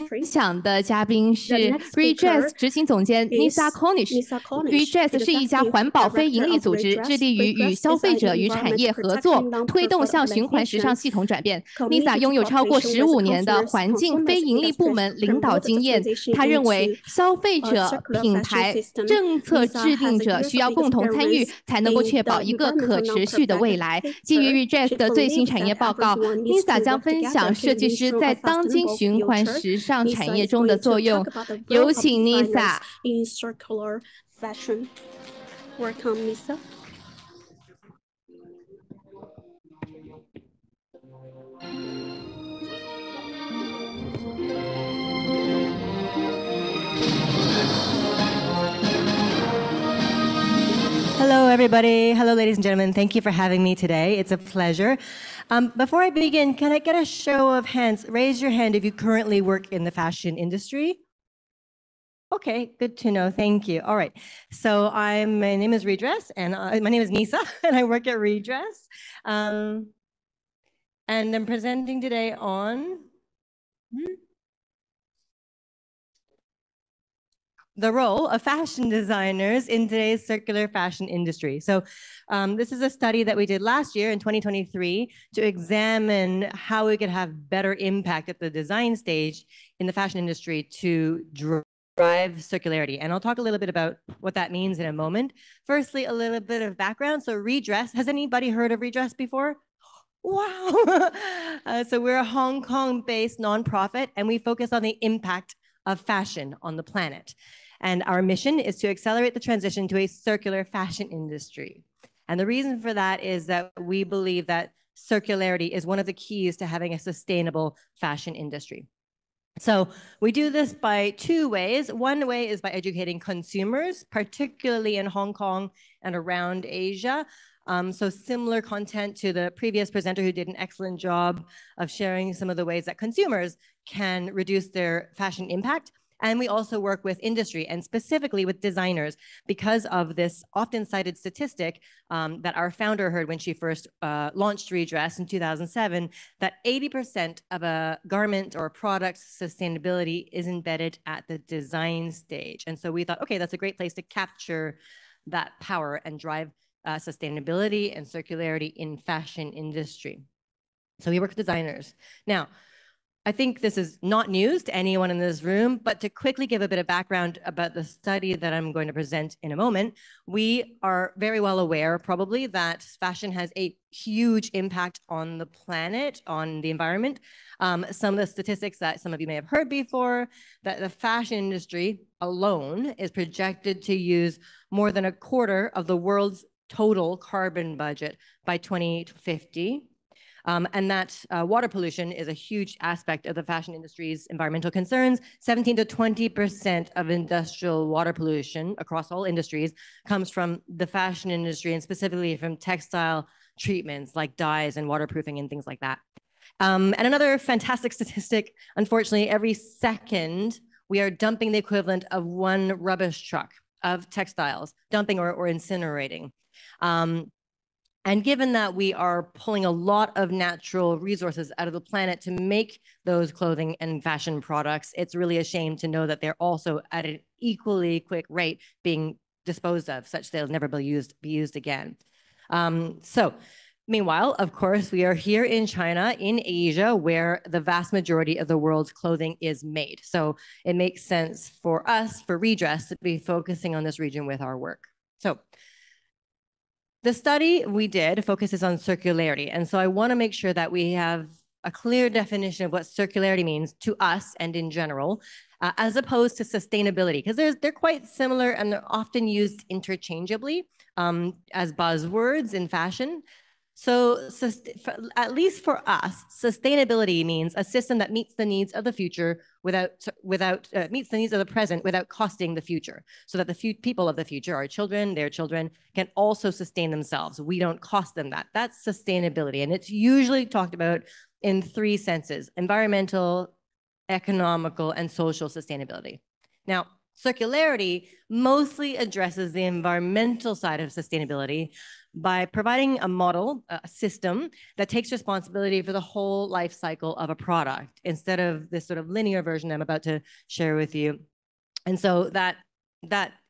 分享的嘉宾是 Redress 执行总监 Nissa Cornish。Redress 是一家环保非营利组织，致力于与消费者与产业合作，推动向循环时尚系统转变。Nissa 拥有超过15年的环境非营利部门领导经验。他认为，消费者、品牌、政策制定者需要共同参与，才能够确保一个可持续的未来。基于 Redress 的最新产业报告 ，Nissa 将分享设计师在当今循环时尚产业中的作用。有请 Nissa。Welcome, Nissa. Hello, everybody. Hello, ladies and gentlemen. Thank you for having me today. It's a pleasure. Before I begin, can I get a show of hands? Raise your hand if you currently work in the fashion industry Okay, good to know. Thank you. All right. So my name is Redress, and my name is Nissa, and I work at Redress. And I'm presenting today on the role of fashion designers in today's circular fashion industry. So this is a study that we did last year in 2023 to examine how we could have better impact at the design stage in the fashion industry to drive circularity. And I'll talk a little bit about what that means in a moment. Firstly, a little bit of background. So Redress, has anybody heard of Redress before? Wow. So we're a Hong Kong-based nonprofit, and we focus on the impact of fashion on the planet. And our mission is to accelerate the transition to a circular fashion industry. And the reason for that is that we believe that circularity is one of the keys to having a sustainable fashion industry. So we do this by two ways. One way is by educating consumers, particularly in Hong Kong and around Asia. So similar content to the previous presenter who did an excellent job of sharing some of the ways that consumers can reduce their fashion impact. And we also work with industry and specifically with designers because of this often cited statistic that our founder heard when she first launched Redress in 2007, that 80% of a garment or a product's sustainability is embedded at the design stage. And so we thought, okay, that's a great place to capture that power and drive sustainability and circularity in fashion industry. So we work with designers. Now, I think this is not news to anyone in this room, but to quickly give a bit of background about the study that I'm going to present in a moment, we are very well aware probably that fashion has a huge impact on the planet, on the environment. Some of the statistics that some of you may have heard before, that the fashion industry alone is projected to use more than a quarter of the world's total carbon budget by 2050. And that water pollution is a huge aspect of the fashion industry's environmental concerns. 17 to 20% of industrial water pollution across all industries comes from the fashion industry and specifically from textile treatments like dyes and waterproofing and things like that. And another fantastic statistic, unfortunately, every second we are dumping the equivalent of one rubbish truck of textiles, dumping or incinerating. And given that we are pulling a lot of natural resources out of the planet to make those clothing and fashion products, it's really a shame to know that they're also at an equally quick rate being disposed of, such they'll never be used again. So meanwhile, of course, we are here in China, in Asia, where the vast majority of the world's clothing is made. So it makes sense for us, for Redress, to be focusing on this region with our work. So the study we did focuses on circularity. And so I want to make sure that we have a clear definition of what circularity means to us and in general, as opposed to sustainability, because they're quite similar and they're often used interchangeably as buzzwords in fashion. So at least for us, sustainability means a system that meets the needs of the future meets the needs of the present without costing the future, so that the people of the future, our children, their children, can also sustain themselves. We don't cost them that. That's sustainability. And it's usually talked about in three senses: environmental, economical, and social sustainability. Now, circularity mostly addresses the environmental side of sustainability by providing a model, a system that takes responsibility for the whole life cycle of a product instead of this sort of linear version I'm about to share with you. And so that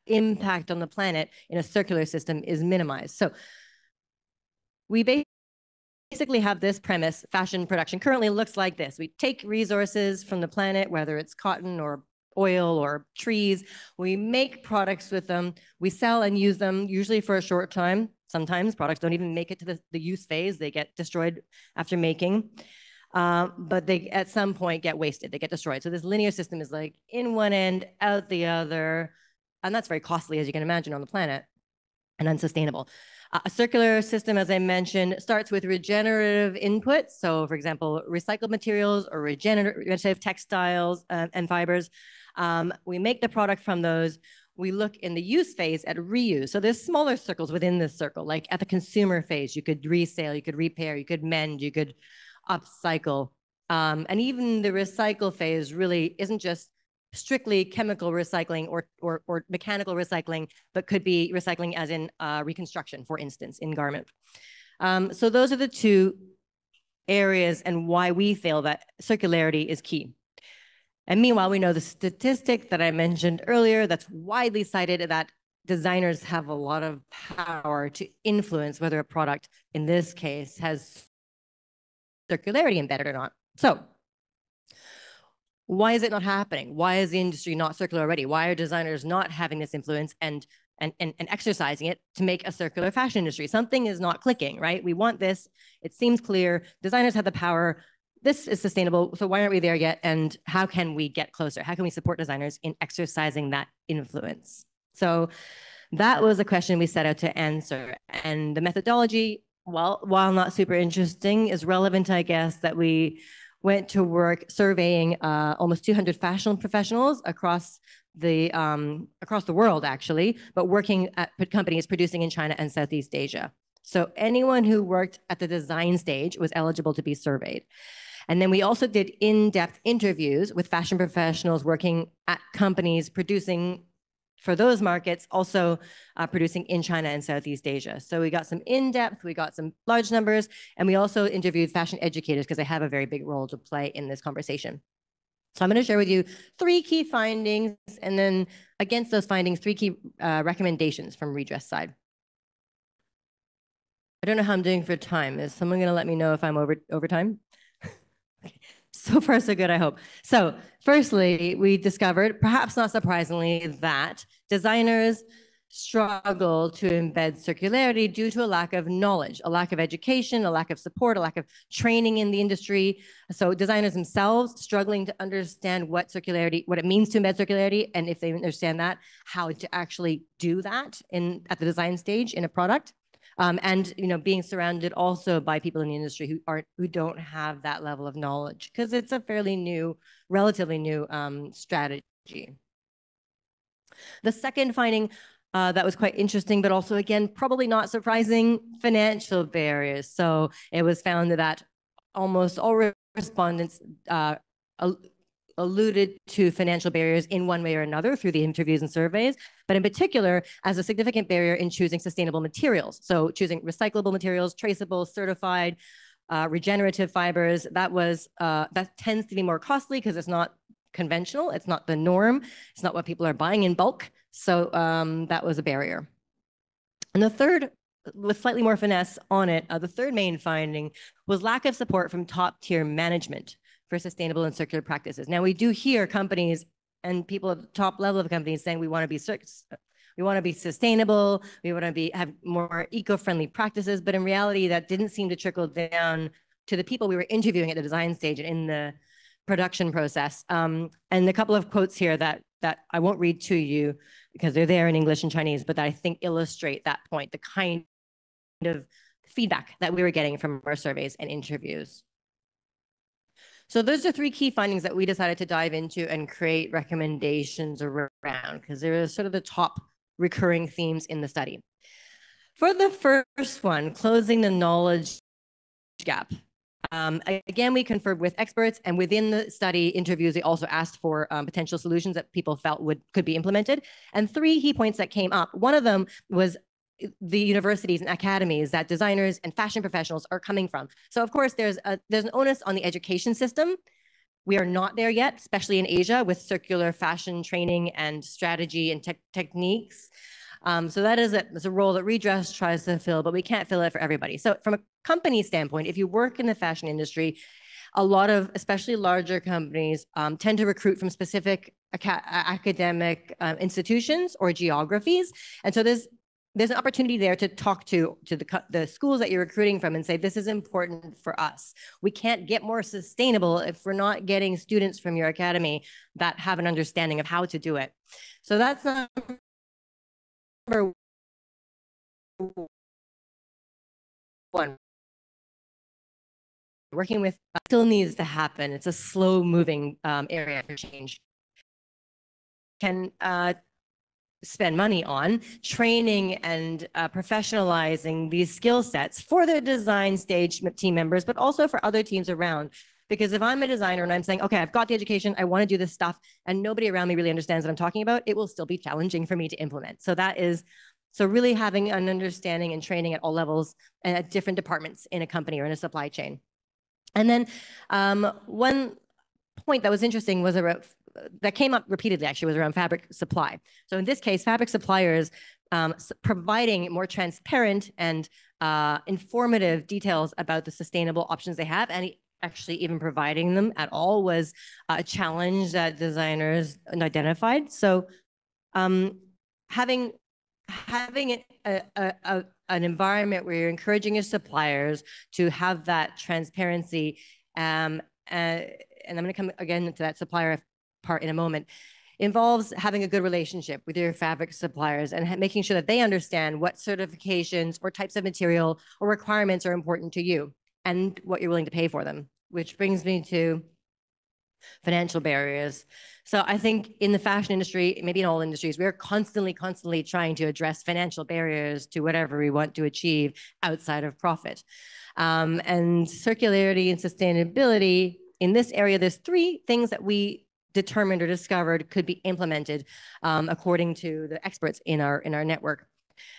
impact on the planet in a circular system is minimized. So we basically have this premise: fashion production currently looks like this. We take resources from the planet, whether it's cotton or oil or trees. We make products with them. We sell and use them, usually for a short time. Sometimes products don't even make it to the use phase. They get destroyed after making, but they at some point get wasted. They get destroyed. So this linear system is like in one end, out the other. And that's very costly, as you can imagine, on the planet, and unsustainable. A circular system, as I mentioned, starts with regenerative inputs. So for example, recycled materials or regenerative textiles and fibers. We make the product from those. We look in the use phase at reuse. So there's smaller circles within this circle, like at the consumer phase, you could resale, you could repair, you could mend, you could upcycle. And even the recycle phase really isn't just strictly chemical recycling or mechanical recycling, but could be recycling as in reconstruction, for instance, in garment. So those are the two areas and why we feel that circularity is key. And meanwhile, we know the statistic that I mentioned earlier that's widely cited, that designers have a lot of power to influence whether a product, in this case, has circularity embedded or not. So why is it not happening? Why is the industry not circular already? Why are designers not having this influence and exercising it to make a circular fashion industry? Something is not clicking, right? We want this. It seems clear. Designers have the power. This is sustainable. So why aren't we there yet? And how can we get closer? How can we support designers in exercising that influence? So that was a question we set out to answer. And the methodology, well, while not super interesting, is relevant, I guess, that we went to work surveying almost 200 fashion professionals across the world, actually, but working at companies producing in China and Southeast Asia. So anyone who worked at the design stage was eligible to be surveyed. And then we also did in-depth interviews with fashion professionals working at companies producing for those markets, also producing in China and Southeast Asia. So we got some in-depth, we got some large numbers, and we also interviewed fashion educators because they have a very big role to play in this conversation. So I'm going to share with you 3 key findings, and then against those findings, 3 key recommendations from Redress side. I don't know how I'm doing for time. Is someone going to let me know if I'm over time? Okay. So far, so good, I hope. So firstly, we discovered, perhaps not surprisingly, that designers struggle to embed circularity due to a lack of knowledge, a lack of education, a lack of support, a lack of training in the industry. So designers themselves struggling to understand what it means to embed circularity, and if they understand that, how to actually do that at the design stage in a product. And being surrounded also by people in the industry who don't have that level of knowledge, because it's a relatively new strategy. The second finding that was quite interesting, but also, again, probably not surprising, financial barriers. So it was found that almost all respondents alluded to financial barriers in one way or another through the interviews and surveys, but in particular as a significant barrier in choosing sustainable materials. So choosing recyclable materials, traceable, certified, regenerative fibers, that tends to be more costly because it's not conventional, it's not the norm, it's not what people are buying in bulk. So that was a barrier. And the third, with slightly more finesse on it, the third main finding was lack of support from top-tier management for sustainable and circular practices. Now, we do hear companies and people at the top level of companies saying we want to be sustainable, we want to have more eco-friendly practices, but in reality, that didn't seem to trickle down to the people we were interviewing at the design stage and in the production process. And a couple of quotes here that I won't read to you because they're there in English and Chinese, but that I think illustrate that point, the kind of feedback that we were getting from our surveys and interviews. So those are 3 key findings that we decided to dive into and create recommendations around, because they're sort of the top recurring themes in the study. For the first one, closing the knowledge gap. Again, we conferred with experts, and within the study interviews, they also asked for potential solutions that people felt could be implemented. And 3 key points that came up. One of them was the universities and academies that designers and fashion professionals are coming from. So of course, there's an onus on the education system. We are not there yet, especially in Asia, with circular fashion training and strategy and techniques. So that is a role that Redress tries to fill, but we can't fill it for everybody. So from a company standpoint, if you work in the fashion industry, a lot of, especially larger companies, tend to recruit from specific academic institutions or geographies. And so there's an opportunity there to talk to the schools that you're recruiting from and say, this is important for us. We can't get more sustainable if we're not getting students from your academy that have an understanding of how to do it. So that's number 1. Working with still needs to happen. It's a slow moving area for change. Can spend money on training and professionalizing these skill sets for their design stage team members, but also for other teams around. Because if I'm a designer and I'm saying, okay, I've got the education, I want to do this stuff, and nobody around me really understands what I'm talking about, it will still be challenging for me to implement. So really having an understanding and training at all levels and at different departments in a company or in a supply chain. And then one point that was interesting was that came up repeatedly, actually, was around fabric supply. So in this case, fabric suppliers providing more transparent and informative details about the sustainable options they have, and actually even providing them at all, was a challenge that designers identified. So having an environment where you're encouraging your suppliers to have that transparency, and I'm going to come again to that supplier part in a moment, involves having a good relationship with your fabric suppliers and making sure that they understand what certifications or types of material or requirements are important to you and what you're willing to pay for them, which brings me to financial barriers. So I think in the fashion industry, maybe in all industries, we're constantly trying to address financial barriers to whatever we want to achieve outside of profit. And circularity and sustainability, in this area, there's 3 things that we determined or discovered could be implemented according to the experts in our network.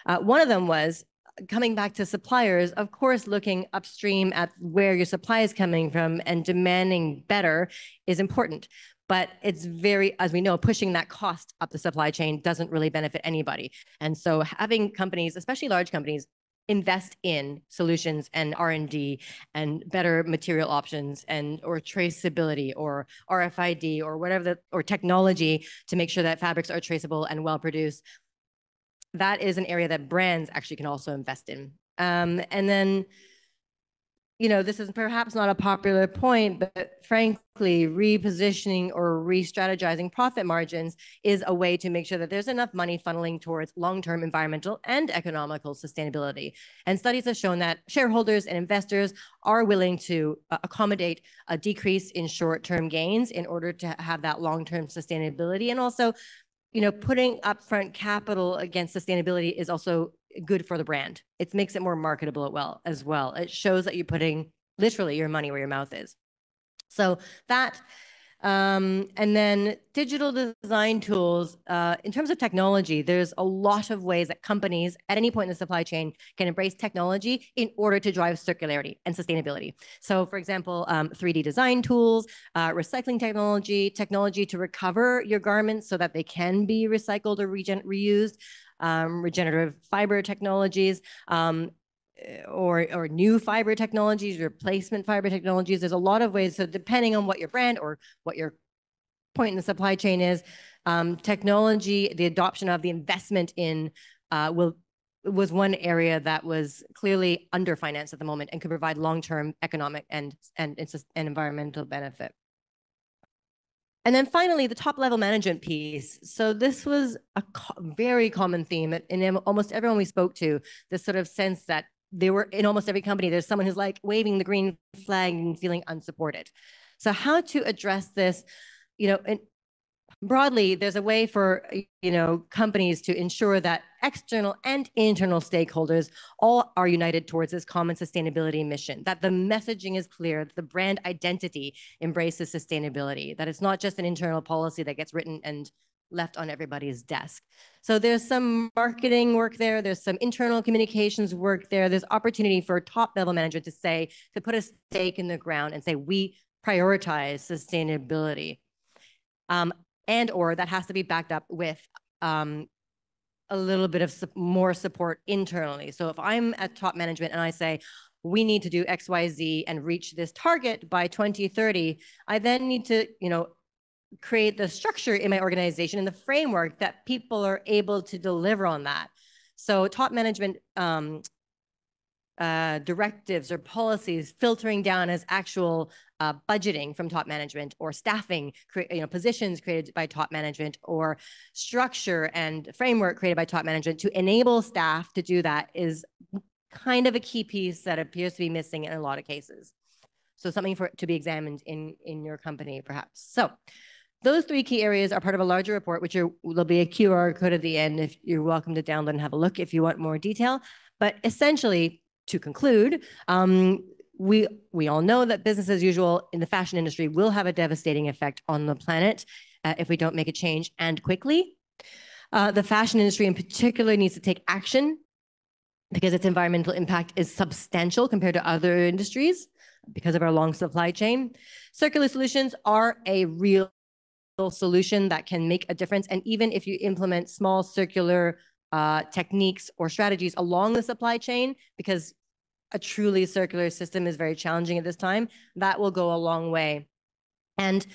One of them was coming back to suppliers, of course, looking upstream at where your supply is coming from and demanding better is important. But it's as we know, pushing that cost up the supply chain doesn't really benefit anybody. And so having companies, especially large companies, invest in solutions and R&D and better material options or traceability or RFID or whatever or technology to make sure that fabrics are traceable and well produced. That is an area that brands actually can also invest in. And then, this is perhaps not a popular point, but frankly, repositioning or re-strategizing profit margins is a way to make sure that there's enough money funneling towards long-term environmental and economical sustainability. And studies have shown that shareholders and investors are willing to accommodate a decrease in short-term gains in order to have that long-term sustainability. And also, putting upfront capital against sustainability is also good for the brand. It makes it more marketable as well. It shows that you're putting literally your money where your mouth is. So that, and then digital design tools. In terms of technology, there's a lot of ways that companies at any point in the supply chain can embrace technology in order to drive circularity and sustainability. So for example, 3D design tools, recycling technology to recover your garments so that they can be recycled or reused, regenerative fiber technologies, or new fiber technologies, replacement fiber technologies. There's a lot of ways. So depending on what your brand or what your point in the supply chain is, technology, the adoption of the investment in was one area that was clearly underfinanced at the moment and could provide long-term economic and environmental benefit. And then finally, the top-level management piece. So this was a very common theme in almost everyone we spoke to, this sort of sense that they were in almost every company, there's someone who's like waving the green flag and feeling unsupported. So how to address this, and broadly, there's a way for, companies to ensure that external and internal stakeholders all are united towards this common sustainability mission, that the messaging is clear, that the brand identity embraces sustainability, that it's not just an internal policy that gets written and left on everybody's desk. So there's some marketing work there. There's some internal communications work there. There's opportunity for top-level management to put a stake in the ground and say, we prioritize sustainability. And/or that has to be backed up with a little bit of more support internally. So if I'm at top management and I say, we need to do X, Y, Z and reach this target by 2030, I then need to, create the structure in my organization and the framework that people are able to deliver on that. So top management directives or policies filtering down as actual budgeting from top management, or staffing, positions created by top management, or structure and framework created by top management to enable staff to do that is kind of a key piece that appears to be missing in a lot of cases. So something to be examined in your company, perhaps. So those 3 key areas are part of a larger report, which there'll be a QR code at the end if you're welcome to download and have a look if you want more detail. But essentially, to conclude, we all know that business as usual in the fashion industry will have a devastating effect on the planet if we don't make a change and quickly. The fashion industry in particular needs to take action because its environmental impact is substantial compared to other industries because of our long supply chain. Circular solutions are a real solution that can make a difference. And even if you implement small circular techniques or strategies along the supply chain, because a truly circular system is very challenging at this time, that will go a long way. And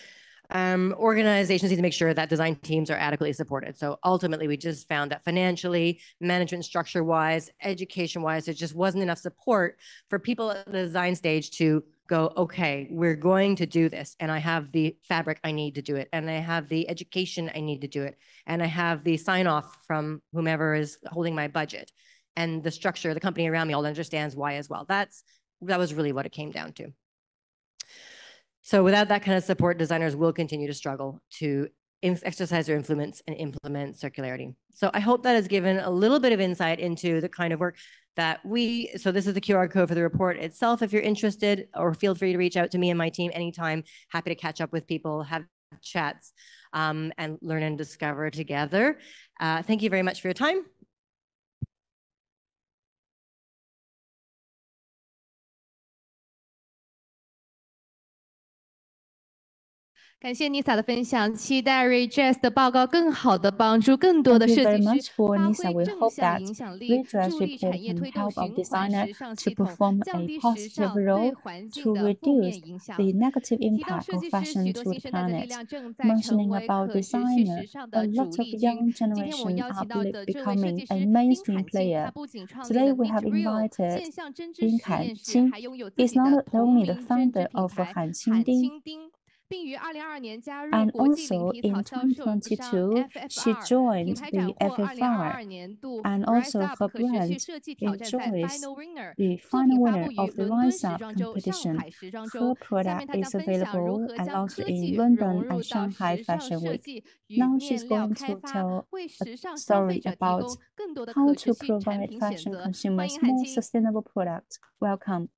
organizations need to make sure that design teams are adequately supported. So ultimately, we just found that financially, management structure-wise, education-wise, there just wasn't enough support for people at the design stage to go, okay, we're going to do this, and I have the fabric I need to do it, and I have the education I need to do it, and I have the sign-off from whomever is holding my budget, and the structure, the company around me all understands why as well. That was really what it came down to. So without that kind of support, designers will continue to struggle to exercise their influence and implement circularity. So I hope that has given a little bit of insight into the kind of work that so this is the QR code for the report itself. If you're interested, or feel free to reach out to me and my team anytime. Happy to catch up with people, have chats, and learn and discover together. Thank you very much for your time.感谢 Nissa 的分享，期待 Redress 的报告更好的帮助更多的设计师发挥正向影响力，助力产业推动循环时尚系统，降低时尚对环境的负面影响。提到设计师，许多新生代的力量正在成为可持续时尚的主力军。今天我们邀请到的这位设计师丁汉庆，他不仅创立了 Knit Real 线上针织实验室，还拥有自己的同名针织品牌韩青丁。并于2022年加入国际领皮草销售商 FFR， 品牌斩获2022年度 Rise Up 可持续设计挑战赛 Final Winner， 作品发布于伦敦时装周、上海时装周。下面他将分享如何将科技融入到时尚设计与面料开发，为时尚消费者提供更多的可持续产品选择。欢迎韩青。Welcome.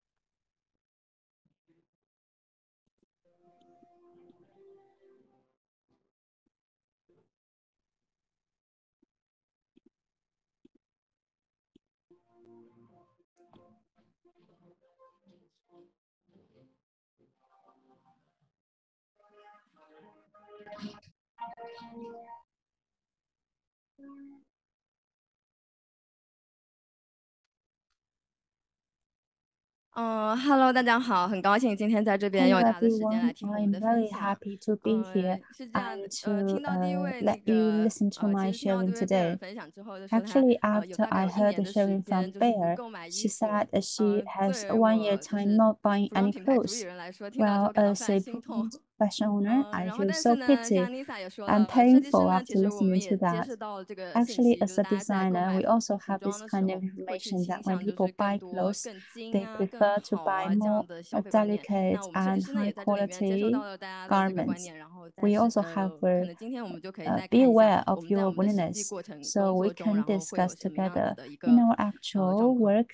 Hello， 大家好，很高兴今天在这边用大家的时间来听我们的分享。是这样的，听到第一位那个请听到这位Bear分享之后，就说他有大概有1年的时间就是不购买衣服。作为我就是服装品牌主理人来说，听到之后感到非常心痛。Fashion owner, I 然后 feel 但 so 是呢，像 pity Nissa 也说 and 了，设计师 painful 呢，其 after 实我们 listening 也 to 接 that. 受到了这个信 Actually, 息，就 as 是 a 大家在购 designer, 买 we also 服 have 装 this 的时 kind 候 of 会去 information 倾 that when 向就 people 是更 buy 多 clothes, 更精 they 啊、更 prefer to 好 buy 啊这样 more 的消费观念。那 delicate 我们设计 and 师呢， high 也在这里面接受 quality 到了大家的这个观 garments. 念，然后 We 在 also have 可能今天我们就可以再 be 看一下 aware 我 of 们在 your 我们的实际 willingness, 过程 so 工 we 作中， can 然后会有 discuss 什么样子 together 的一 in 个 our 状 actual 况。 work.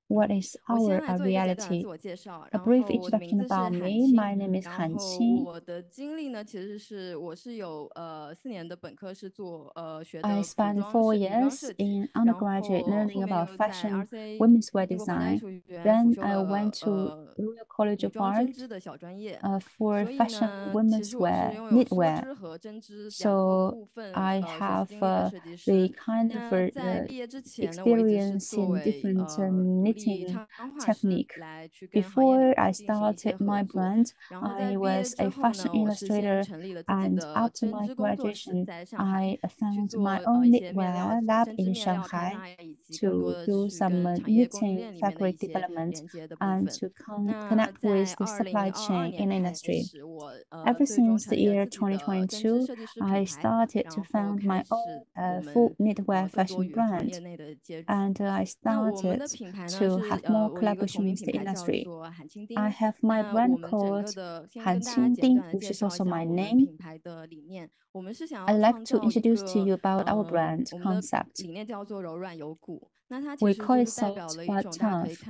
What is 我先 our 来做一个简短的 reality? 自我介绍， A 然 brief 后我的名 introduction 字是 about 韩 me. 青， My name is 然 Hanqing. 后我的经历呢，其实是我是有4年的本科是做学 I 的服 spent 装 4 女装 years 设计， in 然 undergraduate 后后 learning 面 about 又在 fashion, RCA women's wear 英国皇家艺 design. 术学院辅 Then 修 I 了 went to Royal College 女 of 装针 Art 织的小专业， for 所以 fashion 呢，其 women's 实我是 wear, 拥有梭 knitwear. 织和针织2个 So 部分 I 学习 have 经历的设计 the 师。 kind of 那在毕业之前呢，我一直是 experience 作 in 为 different 独立 knitting 插画师 technique. 来去跟行业里 Before 面 I 进行一些 started 合 my 作。 brand, 然后在 I 毕业 was 之 a 后 fashion 呢，我是先 illustrator, 成立了自己 and 的 after 针 my 织工作室， graduation, 在上海 I 去 found 做 my 一 own 些面料 knitwear lab 针织 in 面料开 Shanghai 发，以及更多 to 的 do 是跟 some 产业供应 knitting 链里面的一 fabric 些 development 连接的部 and 分。 to 那 connect 在 with the supply 2022 chain 年 in 开 industry. 始，我 Ever 最终 since the 成立了 year 自己的针织 2022, 设计师 I 品牌， started 然 to 后 found 开 my 始 own 我 full 们 knitwear 更多 fashion 与行 brand, 业内的接触。 and I 那我们 started 的品牌呢 to 是 have more 我一个同 collaboration 名 with 品 the 牌叫 industry. 做韩青 I 丁。 have my 那我 brand 们整个 called 的先跟大家 Hanqing 简短的 which 介 is 绍一 also 下 my 我们 name. 品牌的理念。我们是想 I'd 要 like 创 to 造一 introduce to 个 you about our brand 我们的 concept. 理念叫做柔软有骨。We call it soft but tough.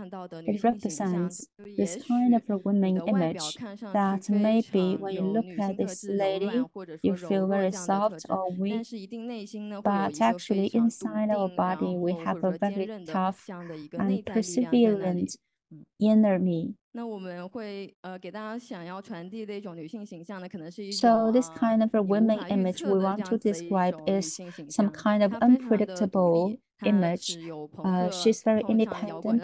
It represents this kind of a woman image that maybe when you look at this lady, you feel very soft or weak, but actually inside our body, we have a very tough and perseverant inner me. So this kind of a woman image we want to describe is some kind of unpredictable image. She's very independent.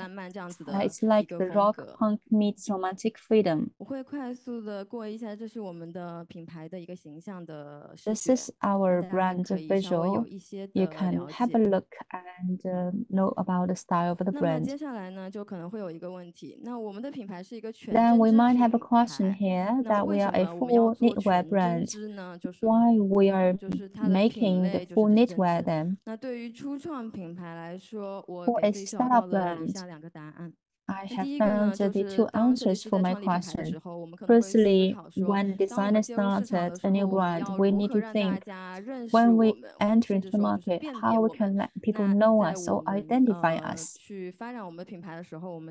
It's like the rock punk meets romantic freedom. This is our brand visual. You can have a look and know about the style of the brand. Then we might have a question here that we are a full knitwear brand. Why we are making the full knitwear then? For a startup brand, I have found the two answers for my question. Firstly, when designers started a new brand, we need to think when we enter into the market, how we can let people know us or identify us.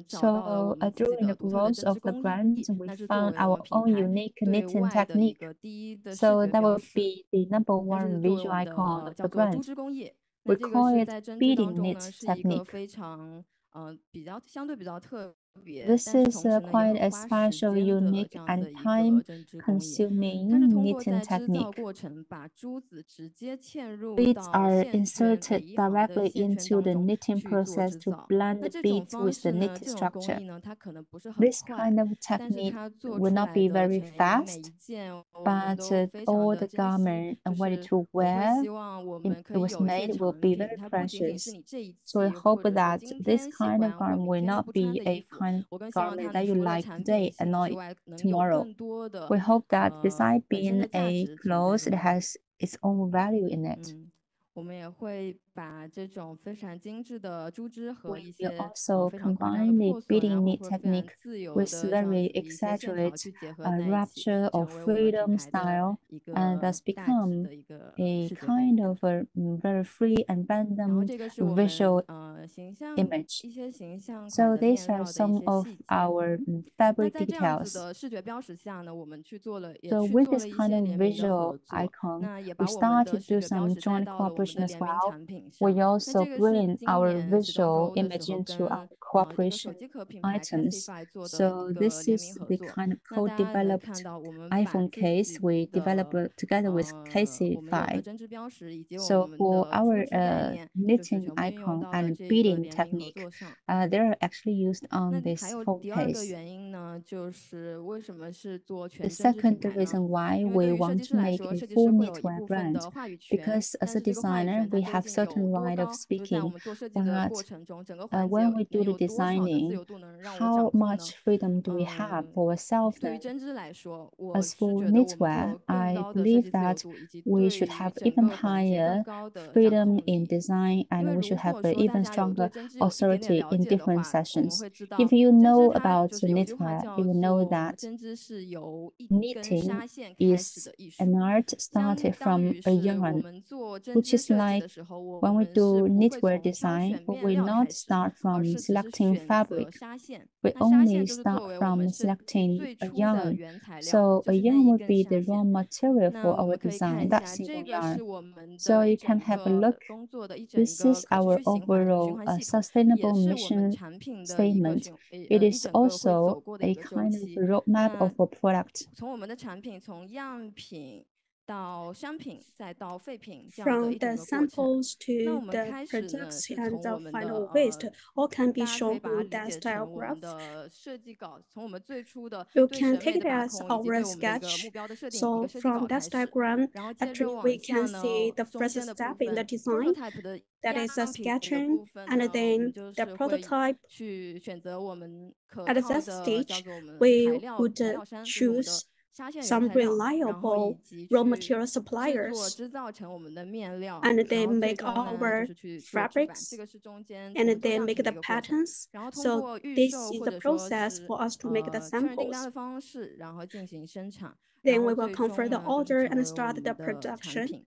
So during the growth of the brand, we found our own unique knitting technique. So that will be the #1 visual icon of the brand. We call it beading knit technique. This is quite a special, unique, and time-consuming knitting technique. Beads are inserted directly into the knitting process to blend the beads with the knit structure. This kind of technique will not be very fast, but all the garment and ready to wear it was made will be very precious. So I hope that this kind of garment will not be a kind of garment that you like today and not tomorrow. We hope that besides being a clothes, it has its own value in it. We also combine the beading knit technique with very exaggerate rupture or freedom style, and thus become a kind of a very free and random visual image. So these are some of our fabric details. So with this kind of visual icon, we started to do some joint cooperation as well. We also bring our visual image into our cooperation items. So this is the kind of co-developed iPhone case we developed together with Casey5. So for our knitting icon and beading technique, they're actually used on this phone case. The second reason why we want to make a full knitwear brand, because as a designer, we have certain right of speaking that when we do the designing, how much freedom do we have for ourselves then? As for knitwear, I believe that we should have even higher freedom in design, and we should have an even stronger authority in different sessions. If you know about knitwear, you will know that knitting is an art started from a yarn, which is like when we do knitwear design, we not start from selecting fabric. We only start from selecting a yarn. So a yarn would be the raw material for our design, that single yarn. So you can have a look. This is our overall sustainable mission statement. It is also a kind of roadmap of a product. From the samples to the products and the final waste, all can be shown on that diagram. You can take it as our sketch. So from that diagram, actually we can see the first step in the design, that is a sketching, and then the prototype. At that stage, we would choose some reliable raw material suppliers, and they make our fabrics, and they make the patterns. So this is the process for us to make the samples. Then we will confirm the order and start the production.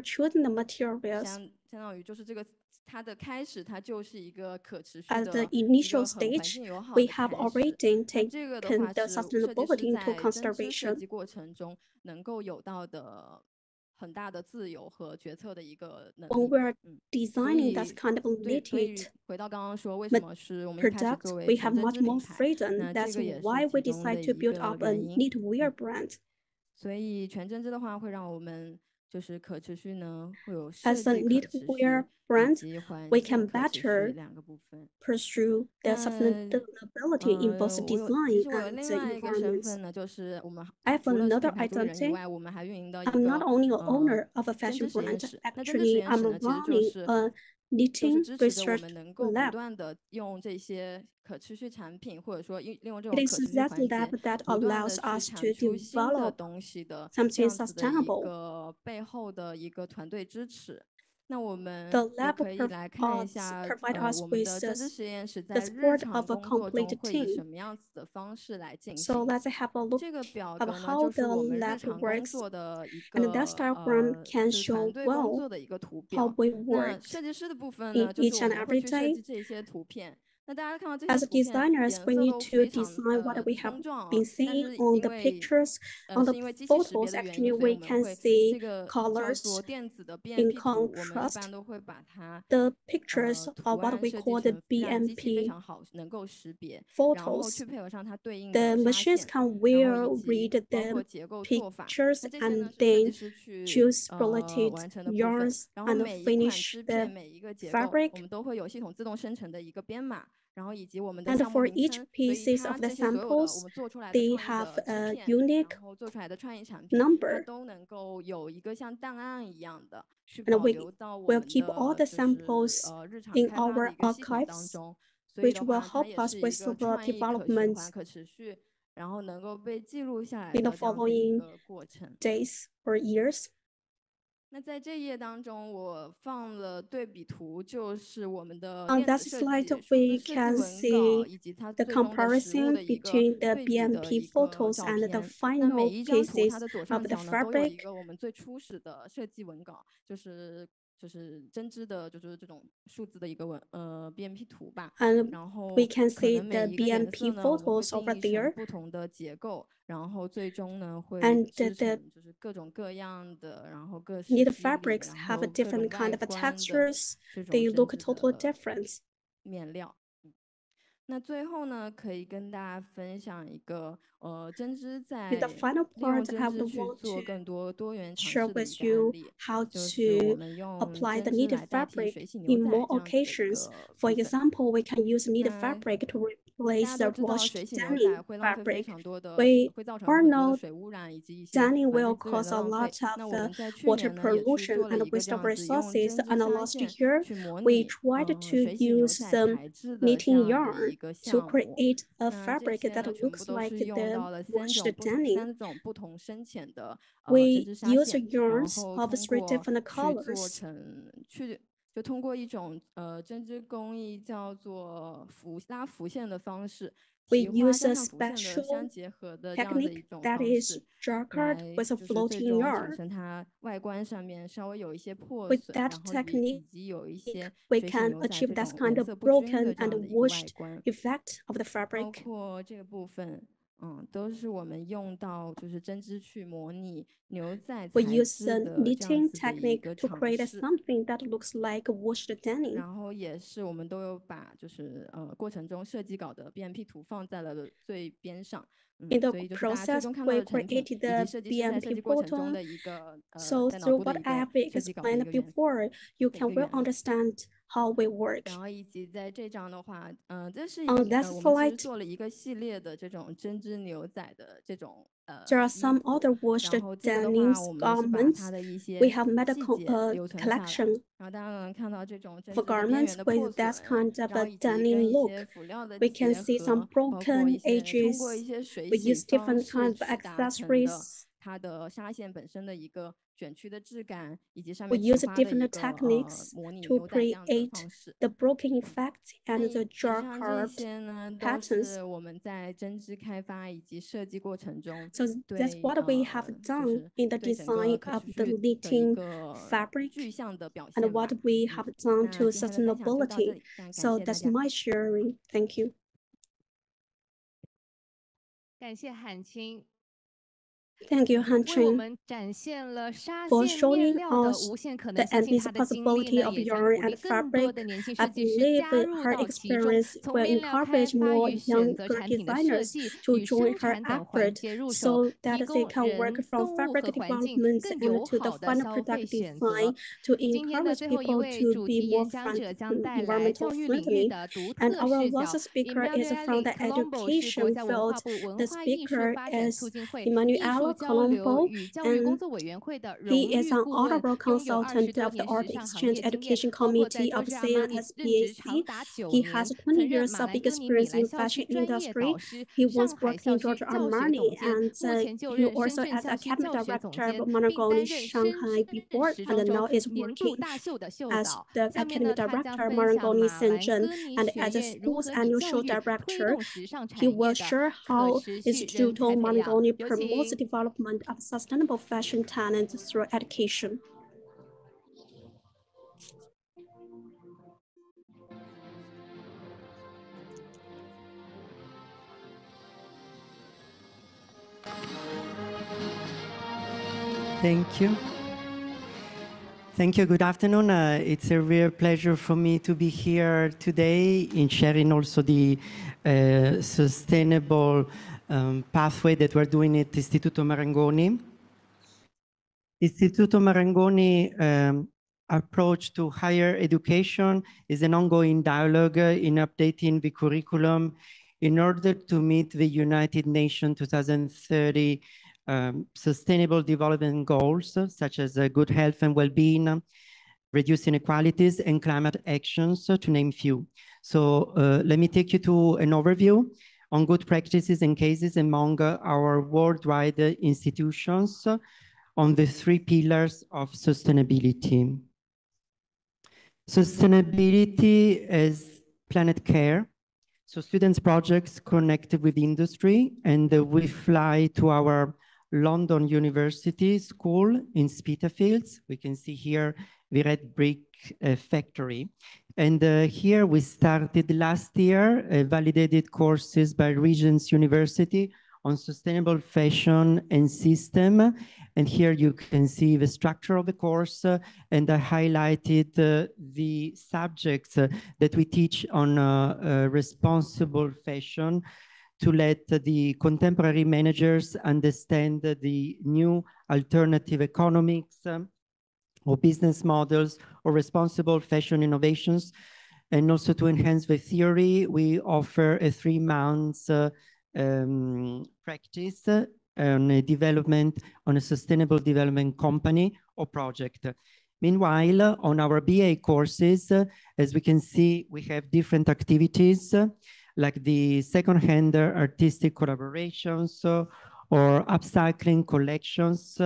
are choosing the materials. 相当于就是这个它的开始，它就是一个可持续 At 的 the 一 initial 个很环 stage, 境友好 we 的 have 开始。 already 那这个的话 taken the 是设计 sustainability 师 into 在针织设 consideration. 计过程中能够有到的很大的自由和决策的一个能 When 力。 we're 所 designing 以 that kind of 对，所以 limited 回到刚刚说，为什么是我们一开始 product, 作为 we 全 have 针 much 织 more 品牌， freedom. 那这 That's 个也是 why 其 we 中的 decide to 一 build 个 up a 原因。 knitwear brand. 所以全针织的话，会让我们 As a knitwear brand, we can better pursue the sustainability in both design and the environment. I have another identity. I'm not only an owner of a fashion brand, actually I'm running a knitting research lab. It is that lab that allows us to develop something sustainable. The lab provide us with the support of a complete team. So let's have a look of how the lab works, and that diagram can show well how we work in each and every day. As designers, we need to design what we have been seeing on the pictures. On the photos, actually, we can see colors in contrast. The pictures are what we call the BMP photos. The machines can well read the pictures and then choose related yarns and finish the fabric. And for each pieces of the samples, they have a unique number. And we will keep all the samples in our archives, which will help us with the development in the following days or years. On that slide, we can see the comparison between the BMP photos and the final pieces of the fabric. And we can see the BMP photos over there. And the knit fabrics have a different kind of textures. They look totally different. In the final part, I would want to share with you how to apply the knitted fabric in more occasions. For example, we can use knitted fabric to replace the washed denim fabric. We all know denim will cause a lot of water pollution and waste of resources. And last year, we tried to use some knitting yarn to create a fabric that looks like the washed denim. We use yarns of 3 different colors. We use a special technique that is jacquard with a floating yarn. With that technique, we can achieve that kind of broken and washed effect of the fabric. We use the knitting technique to create something that looks like washed denim. In the process, we created the BMP bottom. So through what I have explained before, you can well understand how we work. On that slide, there are some other washed denim garments. We have made a collection for garments with that kind of a denim look. We can see some broken edges. We use different kinds of accessories. We use different techniques to create the broken effect and the jacquard patterns. So that's what we have done in the design of the knitting fabric and what we have done to sustainability. So that's my sharing. Thank you. 感谢韩青。Thank you, Hanqing, for showing us the endless possibility of yarn and fabric. I believe her experience will encourage more younger designers to join her effort so that they can work from fabric development and to the final product design to encourage people to be more environmental friendly. And our last speaker is from the education field. The speaker is Emanuele Colombo, and he is an honorable consultant of the Art Exchange Education Committee of CBC&GDF. He has 20 years of experience in fashion industry. He once worked in Giorgio Armani, and he also as academic director of Marangoni Shanghai before, and now is working as the academic director of Marangoni Shenzhen and as a school's annual show director. He will share how Istituto Marangoni promotes the development of sustainable fashion talent through education. Thank you. Thank you. Good afternoon. It's a real pleasure for me to be here today in sharing also the sustainable pathway that we're doing at Istituto Marangoni. Istituto Marangoni approach to higher education is an ongoing dialogue in updating the curriculum in order to meet the United Nations 2030 sustainable development goals, such as good health and well-being, reducing inequalities, and climate actions, to name few. So let me take you to an overview on good practices and cases among our worldwide institutions on the 3 pillars of sustainability. Sustainability is planet care. So students' projects connected with industry, and we fly to our London University School in Spitalfields. We can see here the red brick factory. And here we started last year validated courses by Regent's University on sustainable fashion and system. And here you can see the structure of the course, and I highlighted the subjects that we teach on responsible fashion to let the contemporary managers understand the new alternative economics or business models or responsible fashion innovations. And also to enhance the theory, we offer a 3 months practice on a development, on a sustainable development company or project. Meanwhile, on our BA courses, as we can see, we have different activities like the second-hand artistic collaborations or upcycling collections,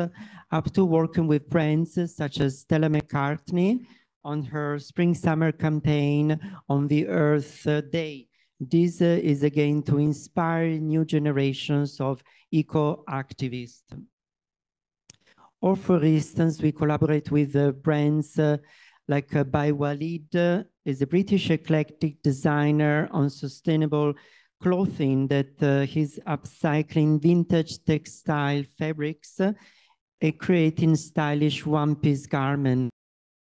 up to working with brands such as Stella McCartney on her spring-summer campaign on the Earth Day. This is again to inspire new generations of eco-activists. Or for instance, we collaborate with brands like By Walid is a British eclectic designer on sustainable clothing that he's upcycling vintage textile fabrics and creating stylish one-piece garments.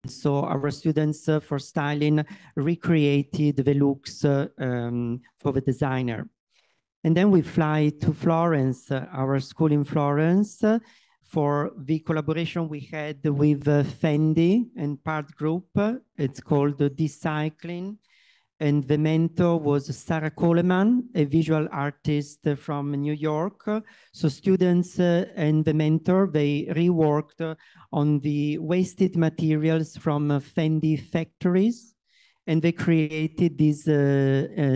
So our students for styling recreated the looks for the designer. And then we fly to Florence, our school in Florence, for the collaboration we had with Fendi and Part Group. It's called Decycling. And the mentor was Sarah Coleman, a visual artist from New York. So students and the mentor, they reworked on the wasted materials from Fendi factories. And they created these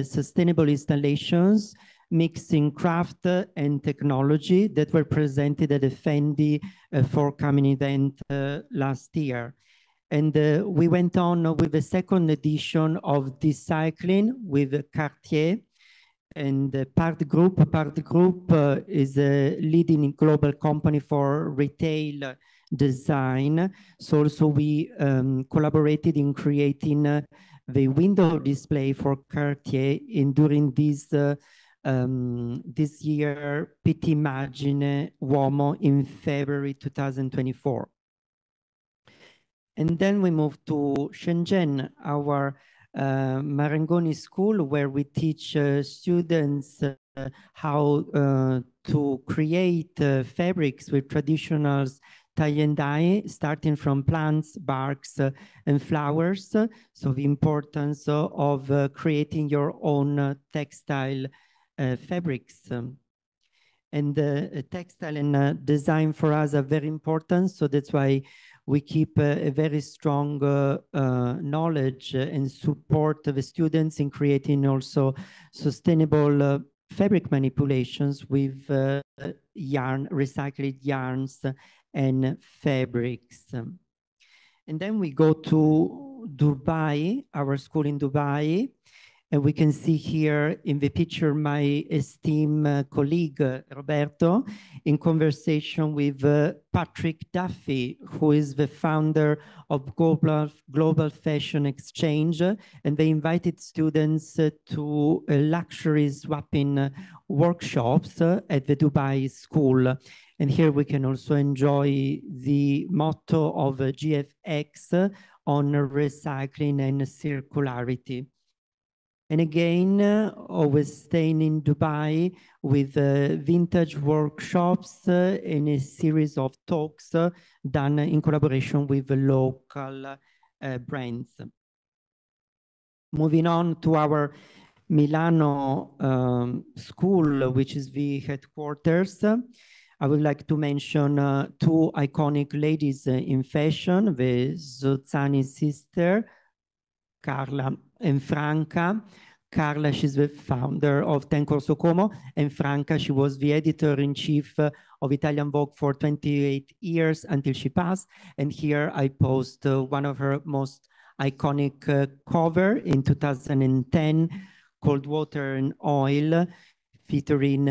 sustainable installations mixing craft and technology that were presented at the Fendi forthcoming event last year. And we went on with the second edition of Decycling with Cartier and Part Group. Part Group is a leading global company for retail design. So also we collaborated in creating the window display for Cartier during this this year PT Immagine Uomo in February 2024. And then we moved to Shenzhen, our Marangoni school, where we teach students how to create fabrics with traditional tie and dye, starting from plants, barks, and flowers. So the importance of creating your own textile fabrics. And textile and design for us are very important. So that's why we keep a very strong knowledge and support the students in creating also sustainable fabric manipulations with recycled yarns and fabrics. And then we go to Dubai, our school in Dubai. And we can see here in the picture my esteemed colleague, Roberto, in conversation with Patrick Duffy, who is the founder of Global Fashion Exchange. And they invited students to luxury swapping workshops at the Dubai school. And here we can also enjoy the motto of GFX on recycling and circularity. And again, always staying in Dubai with vintage workshops and a series of talks done in collaboration with local brands. Moving on to our Milano school, which is the headquarters, I would like to mention two iconic ladies in fashion, the Zozzani sister, Carla and Franca. Carla, she's the founder of Ten Corso Como, and Franca, she was the editor-in-chief of Italian Vogue for 28 years until she passed. And here I post one of her most iconic cover in 2010 called Water and Oil, featuring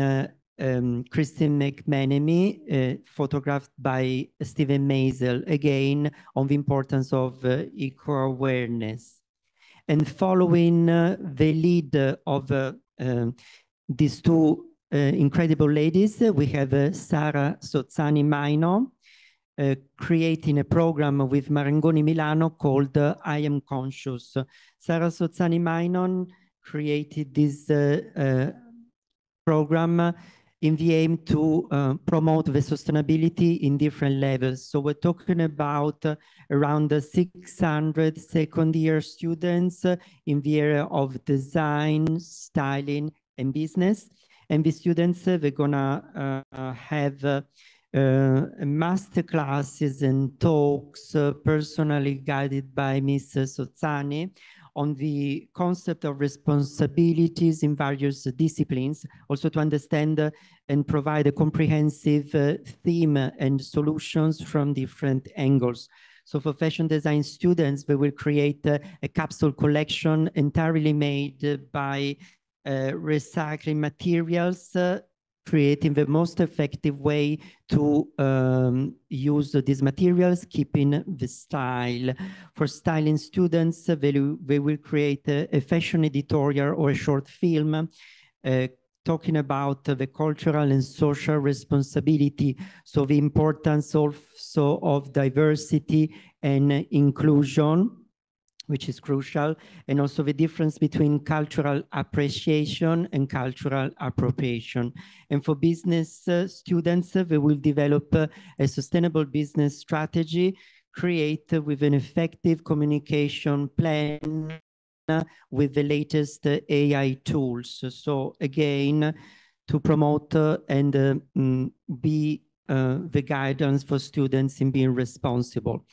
Christine McManamy, photographed by Stephen Maisel, again on the importance of eco-awareness. And following the lead of these two incredible ladies, we have Sara Sozzani Maino creating a program with Marangoni Milano called I Am Conscious. Sara Sozzani Maino created this program in the aim to promote the sustainability in different levels. So we're talking about around 600 second-year students in the area of design, styling, and business. And the students, they're gonna have master classes and talks personally guided by Ms. Sozzani on the concept of responsibilities in various disciplines, also to understand and provide a comprehensive theme and solutions from different angles. So for fashion design students, we will create a capsule collection entirely made by recycling materials, creating the most effective way to use these materials, keeping the style. For styling students, they will create a fashion editorial or a short film talking about the cultural and social responsibility, so the importance also of diversity and inclusion, which is crucial, and also the difference between cultural appreciation and cultural appropriation. And for business students, they will develop a sustainable business strategy, create with an effective communication plan with the latest AI tools. So again, to promote and be the guidance for students in being responsible.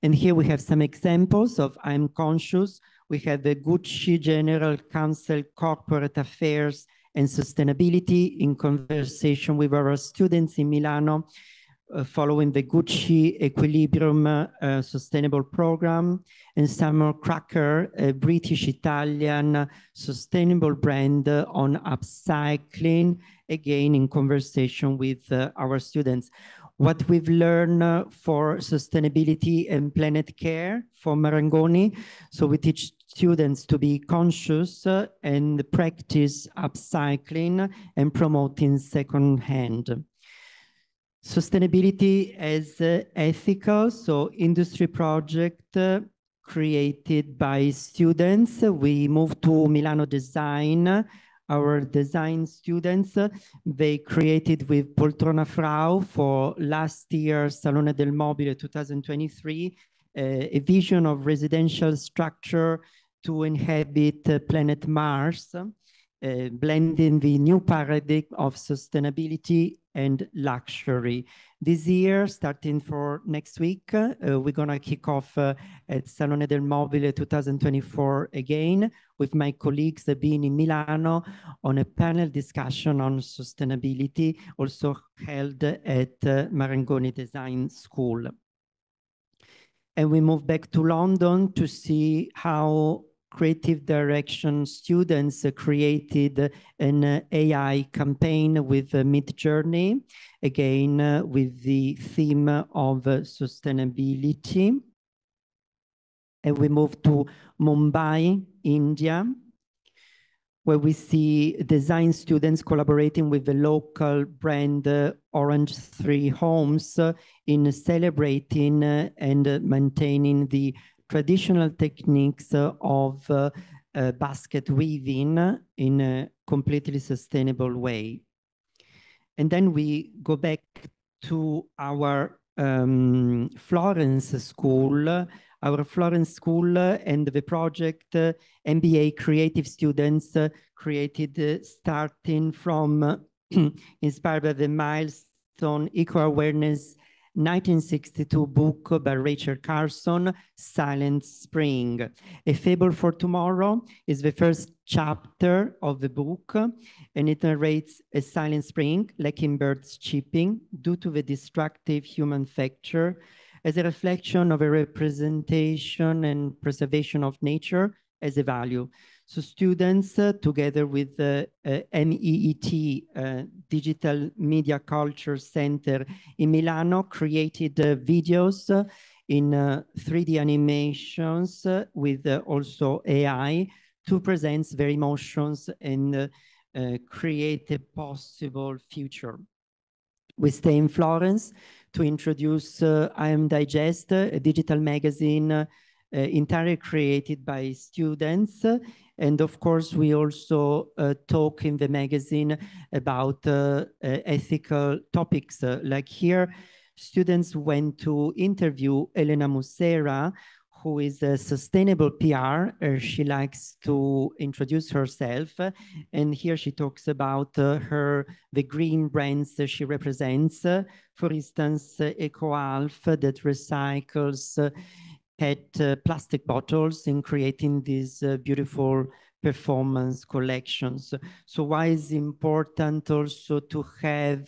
And here we have some examples of I'm Conscious. We have the Gucci General Counsel Corporate Affairs and Sustainability in conversation with our students in Milano, following the Gucci Equilibrium Sustainable Program, and Summer Cracker, a British-Italian sustainable brand on upcycling, again in conversation with our students. What we've learned for sustainability and planet care for Marangoni. So we teach students to be conscious and practice upcycling and promoting second-hand. Sustainability as ethical, so industry project created by students. We moved to Milano Design. Our design students, they created with Poltrona Frau for last year's Salone del Mobile 2023, a vision of residential structure to inhabit planet Mars, blending the new paradigm of sustainability and luxury. This year, starting for next week, we're gonna kick off at Salone del Mobile 2024 again, with my colleagues being in Milano on a panel discussion on sustainability, also held at Marangoni Design School. And we move back to London to see how creative direction students created an AI campaign with Midjourney, again with the theme of sustainability. And we move to Mumbai, India, where we see design students collaborating with the local brand Orange 3 Homes in celebrating and maintaining the traditional techniques of basket weaving in a completely sustainable way. And then we go back to our Florence school. Our Florence school and the project MBA creative students created starting from inspired by the milestone Eco-Awareness 1962 book by Rachel Carson, Silent Spring. A Fable for Tomorrow is the first chapter of the book, and it narrates a silent spring, lacking birds chirping due to the destructive human factor, as a reflection of a representation and preservation of nature as a value. So students, together with the MEET, Digital Media Culture Center in Milano, created videos in 3D animations with also AI to present their emotions and create a possible future. We stay in Florence to introduce I Am Digest, a digital magazine entirely created by students. And of course, we also talk in the magazine about ethical topics. Like here, students went to interview Elena Mussera, who is a sustainable PR. She likes to introduce herself. And here she talks about the green brands that she represents. For instance, EcoAlf that recycles PET plastic bottles in creating these beautiful performance collections. So why is it important also to have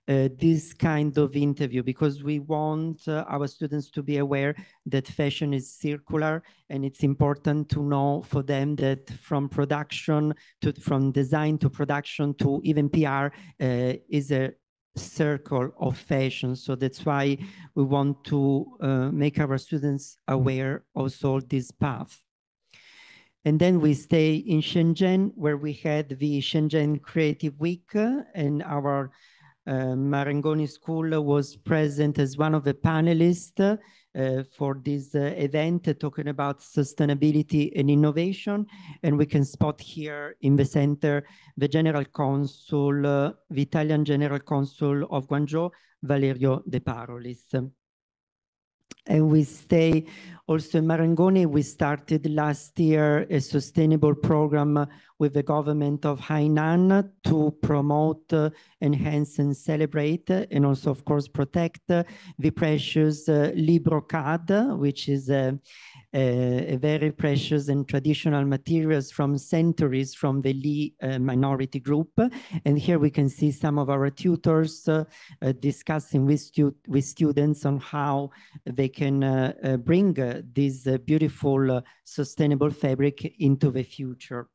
this kind of interview? Because we want our students to be aware that fashion is circular, and it's important to know for them that from production to from design to production to even PR is a circle of fashion. So that's why we want to make our students aware also this path. And then we stay in Shenzhen, where we had the Shenzhen Creative Week, and our Marangoni School was present as one of the panelists for this event, talking about sustainability and innovation. And we can spot here in the center the General Consul, the Italian General Consul of Guangzhou, Valerio De Parolis. And we stay also in Marangoni. We started last year a sustainable program with the government of Hainan to promote, enhance, and celebrate, and also, of course, protect the precious Libro card, which is a very precious and traditional materials from centuries from the Li minority group. And here we can see some of our tutors discussing with students on how they can bring this beautiful sustainable fabric into the future.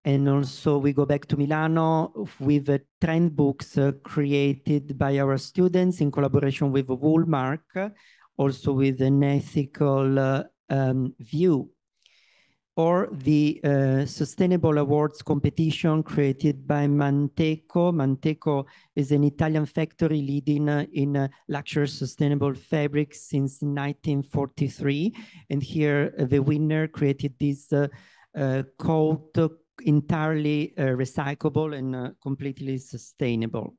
And also we go back to Milano with trend books created by our students in collaboration with Woolmark, also with an ethical view. Or the Sustainable Awards competition created by Manteco. Manteco is an Italian factory leading in luxury sustainable fabrics since 1943. And here the winner created this coat entirely recyclable and completely sustainable.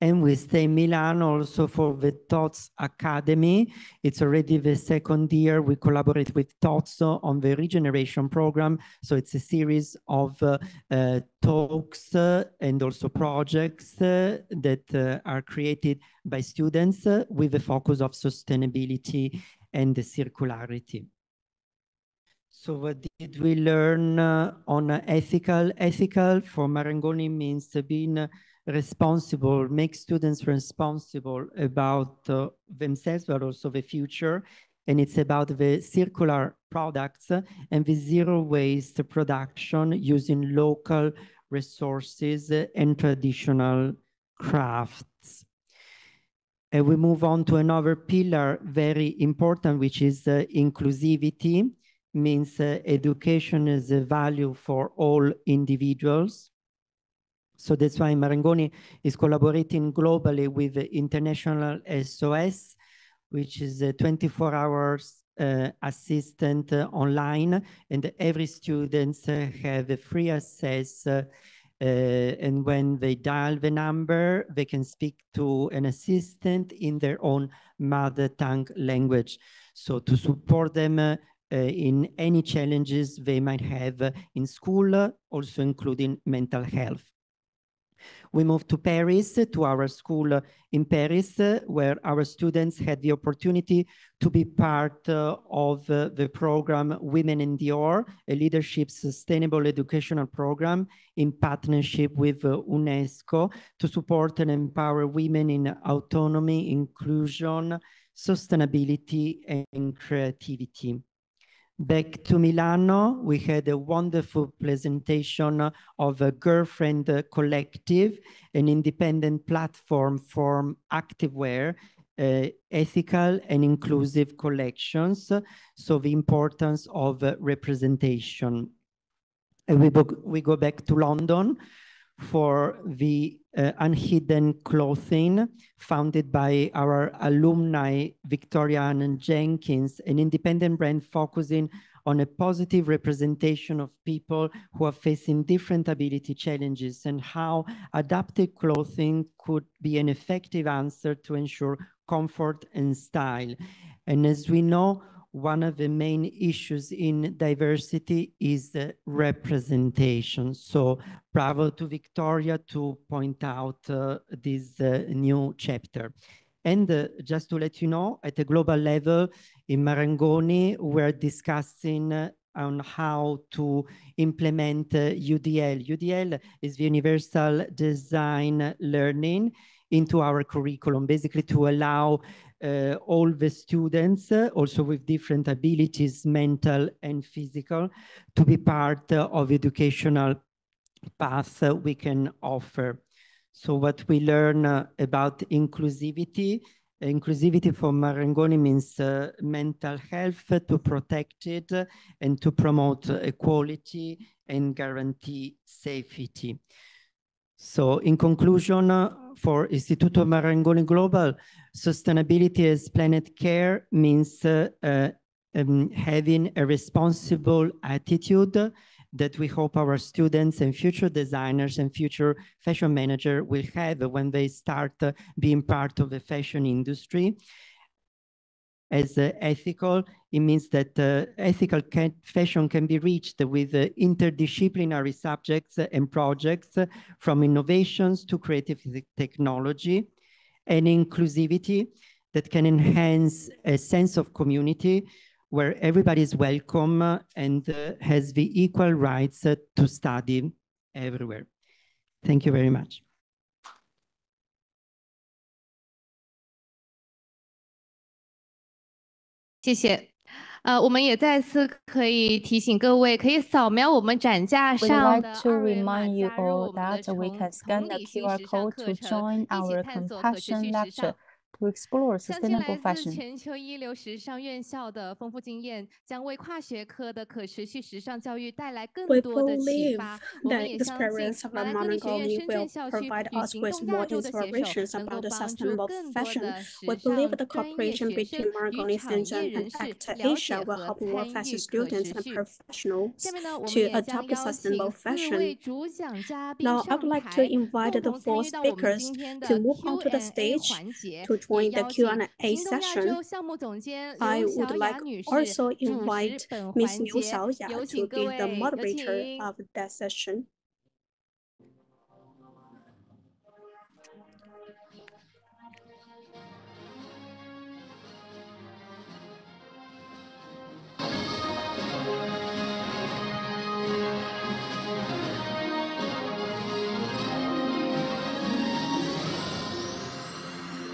And we stay in Milan also for the TOTS Academy. It's already the second year we collaborate with TOTS on the regeneration program. So it's a series of talks and also projects that are created by students with a focus of sustainability and circularity. So what did we learn on ethical? Ethical for Marangoni means being responsible, make students responsible about themselves, but also the future. And it's about the circular products and the zero waste production using local resources and traditional crafts. And we move on to another pillar, very important, which is inclusivity. Means education is a value for all individuals. So that's why Marangoni is collaborating globally with the International SOS, which is a 24 hours assistant online, and every student have a free access. And when they dial the number, they can speak to an assistant in their own mother tongue language. So to support them in any challenges they might have in school, also including mental health. We moved to Paris, to our school in Paris, where our students had the opportunity to be part of the program Women in the Or, a leadership sustainable educational program in partnership with UNESCO to support and empower women in autonomy, inclusion, sustainability, and creativity. Back to Milano, we had a wonderful presentation of a Girlfriend Collective, an independent platform for activewear, ethical and inclusive collections. So the importance of representation. And we go back to London for the Unhidden Clothing, founded by our alumni, Victoria and Jenkins, an independent brand focusing on a positive representation of people who are facing different ability challenges and how adaptive clothing could be an effective answer to ensure comfort and style. And as we know, one of the main issues in diversity is representation. So bravo to Victoria to point out this new chapter. And just to let you know, at a global level in Marangoni, we're discussing on how to implement UDL. UDL is the Universal Design Learning into our curriculum, basically to allow all the students, also with different abilities, mental and physical, to be part of educational path we can offer. So what we learn about inclusivity, inclusivity for Marangoni means mental health, to protect it and to promote equality and guarantee safety. So in conclusion, for Istituto Marangoni Global, sustainability as planet care means having a responsible attitude that we hope our students and future designers and future fashion managers will have when they start being part of the fashion industry. As ethical, it means that ethical fashion can be reached with interdisciplinary subjects and projects, from innovations to creative technology, and inclusivity that can enhance a sense of community where everybody is welcome and has the equal rights to study everywhere. Thank you very much. We would like to remind you all that we can scan the QR code to join our compassion lecture to explore 相信 sustainable 来自 fashion. 全球一流时尚院校的丰富经验，将为跨学科的可持续时尚教育带来更 We 多的启 believe 发。我们 the 也相信 experience of 马兰哥尼学院 Marangoni 深圳 will 校区 provide 与 us 行 with 动 more 亚洲的携手， inspirations 能够 about the 帮助 sustainable 更多 fashion. 的时 We 尚 believe the 专业 cooperation 学生 between 与 Marangoni 产业 Shenzhen 人 and 士了 ACTAsia 解 will 和 help more 参 fashion 与可 students 持 and 续。 professionals 下面呢，我们 to 也将 adopt the 邀请 sustainable 4位 fashion. 主讲嘉宾 Now, I would 上 like to 台， invite 共 the 同参 four 与到我们 speakers 今天 to 的 move onto the Q&A stage 环节， to 也 join the 邀请 Q&A 行动亚 session. 洲项目总监 I 刘 would 晓雅 like 女士 also 主持 invite 本 Miss 环 Liu 节， Xiaoya 有 to 请各 be the 位，有 moderator 请。 of that session.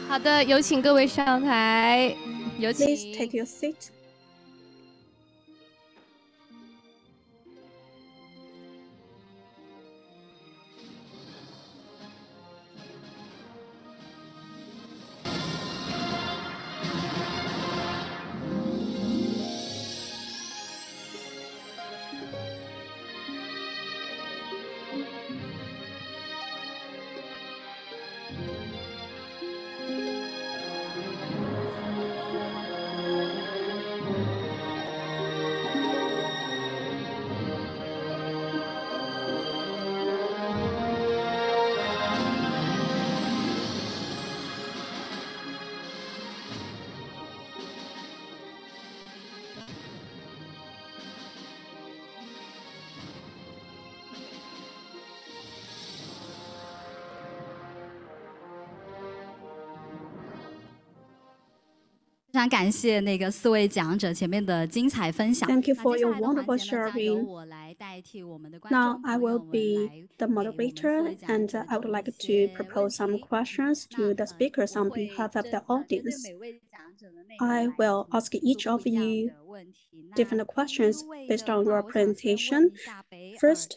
好的，有请各位上台，有 Please 请。 take your seat. 非常感谢那个4位讲者前面的精彩分享。 Thank you 那 for 接下 your 来的环 wonderful 节呢，将由 sharing. 我来代替我们的观 Now 众 I 朋 will 友们 be 来 the 给我们4 moderator 位讲 and 者 I would 提一 like to 些 propose 问 some 题。 questions 那 to the speakers 我 on 会 behalf of the 针对 audience. 每位讲者的内 I 容来 will ask 提 each 出 of 不一样 you 的问题。那 different 第一 questions 位 based 的 on 话， your 我想先问 presentation. 一下北尔， First,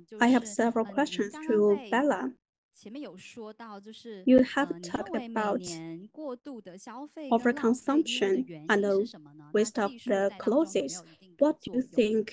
就 I have 是 several 你 questions 刚刚 to 在 Bella. 前面有说到，就是 You have 你 talked 认为每 about 年过度的消费跟浪费衣物的 overconsumption 原 and 因 the 是什么呢？那 waste of 技术 the 在当中有没 clothes. 有一定的 What do 作 you 用？ think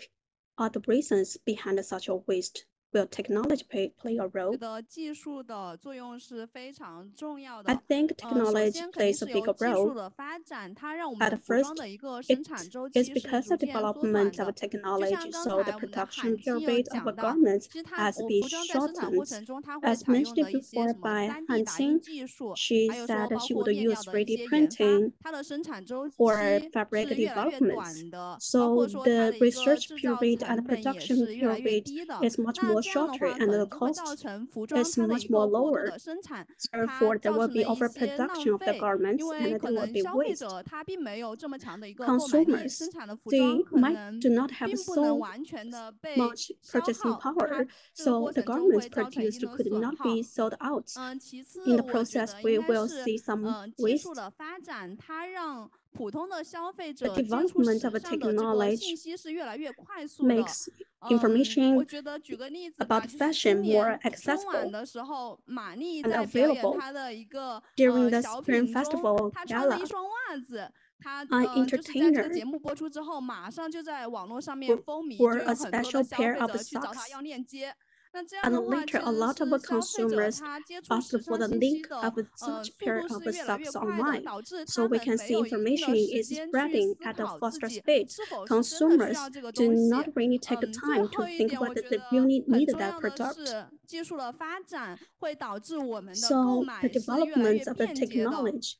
are the reasons behind such a waste? Will technology play a 觉 role? 得技术的作用是非常重要 I 的。 think 首 technology 先肯定 plays 是 a 由 bigger 技术 role. 的发展，它让我 At 们服装 first, 的一个 it 生产周 is 期是 because 逐 of 渐缩短 development of 的。就 technology, 像刚 so the 才我们的 production 韩青有 period of 讲到， garments 其实它 has 我 been 服装在生产过 shortened. 程中，它会 As 采用 mentioned 的一些 before 什么 by 3D 打印 Hanqing, 技术， she 还有说 said 包 she 括 would 面料 use 的一 3D 些研发， printing 它的生产周 for 期 fabric 是越来越 developments. 短的，包 So 括说它 the 的一个 research 制造 period 成 and 本也 production 是越来越 period 低的。 is much 那 more 这样的 shorter 话，可 and the 能就会造 cost 成服装 is 它的 much 一 more 个过度 lower. 的生产， Therefore, 它 there 造 will 成 be 了一些浪 overproduction of the 费， garments 因 and 为 there 可 will 能 be 消费 waste. 者他并没有这么强的一个购买力， Consumers, 生产的服 they 装可 might 能 do not have 并不能 so 完全的被 much 消 purchasing 耗，它 power, 这个 so 过 the 程中 garments 会造成一定 produced 的 could 损 not 耗。 be sold out. 其 In 次 the 我觉 process, 得 we 应该 will 是 see some 技术 waste. 的发展，它让普通的消费 The 者接触 development 时 of 尚的这个信 technology 息是越来越快速的。 makes information 我觉得举个例子吧， about 就是今 fashion more 年春晚 accessible 的时候，马丽 and 在表演 available. 她的一个 During the 小 Spring 品中， Festival 她穿了一 gala, 双袜子。 她 an 就是在这个 entertainer 节目播出之后，马上就在网络上面风靡， wore 就 a 有很多的 special 消 pair 费 of 者去找她 socks. 要链接。那这样 And 的话，其 later, a 实 lot of 是消费者 consumers 他接触 asked 时 for 尚 the 信息 link 的 of such 速 pair 度 of 是越来越 socks 快的， online, 导致 so 他 we 们 can 没 see 有一定的 information 时 is 间去 spreading 思 at a 考自 faster 己 speed. 是否是真的需 Consumers 要这个 do 东西。 not really take 最 time to 后一 think 点，我 whether 觉 they 得 really 很 need 重 that 要的 product. 是技术的发展会导致我们的 So 购 the 买是越来越 development of the 便捷的。 technology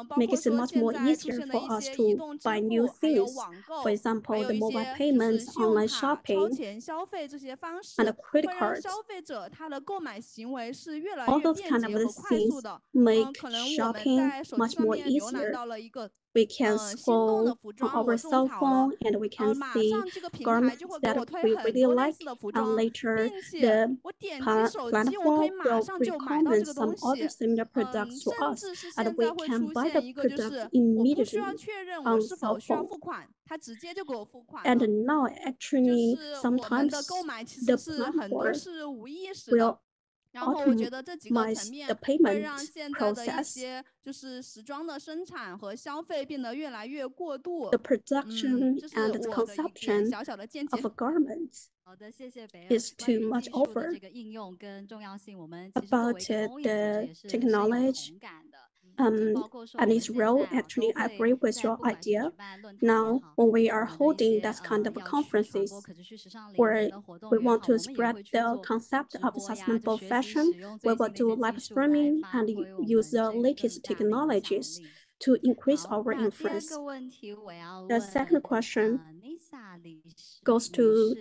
包 makes 括 it 说 much 现 more 在出 easier 现的 for 一 us 些移 to 动支 buy new 付，还有 things. 网 For 购，还 example, 有 the 一 mobile 些就是 payments, 信用 online 卡、超 shopping, 前消费这些方 and 式， the credit 会让 cards. 消费者他的购买行为是越来 All 越 those 便 kind of 捷和快速 things 的。 make 可能我们 shopping 在手机 much 上 more 面浏览 easier. 到了一个 We can 心动的 scroll 服 on 装，我 our 种 cell 草了， phone and we can 马 see 上这个平台就 garments 会给 that 我推 we 很 really 多类 like, 似的服 and 装， later 并且 the 我点击手机，我可以 platform 马 will 上就买到这 recommend 个 some 东 other 西。 similar products to 甚 us, 至是 and 现 we 在会 can 出 buy 现 the 一个，就 product 是我不需要 immediately 确认我 on 是 cell 否需要 phone. 付款，它直接就给我付款 And 了。 now 就 actually 是我们的 sometimes 购买其 the 实是很多 platform 是无意识 will 的。automate the payment process. The production and the consumption of garments is too much over. About the technology and its role, actually, I agree with your idea. Now, when we are holding that kind of conferences, where we want to spread the concept of sustainable fashion, we will do live streaming and use the latest technologies to increase our influence. The second question goes to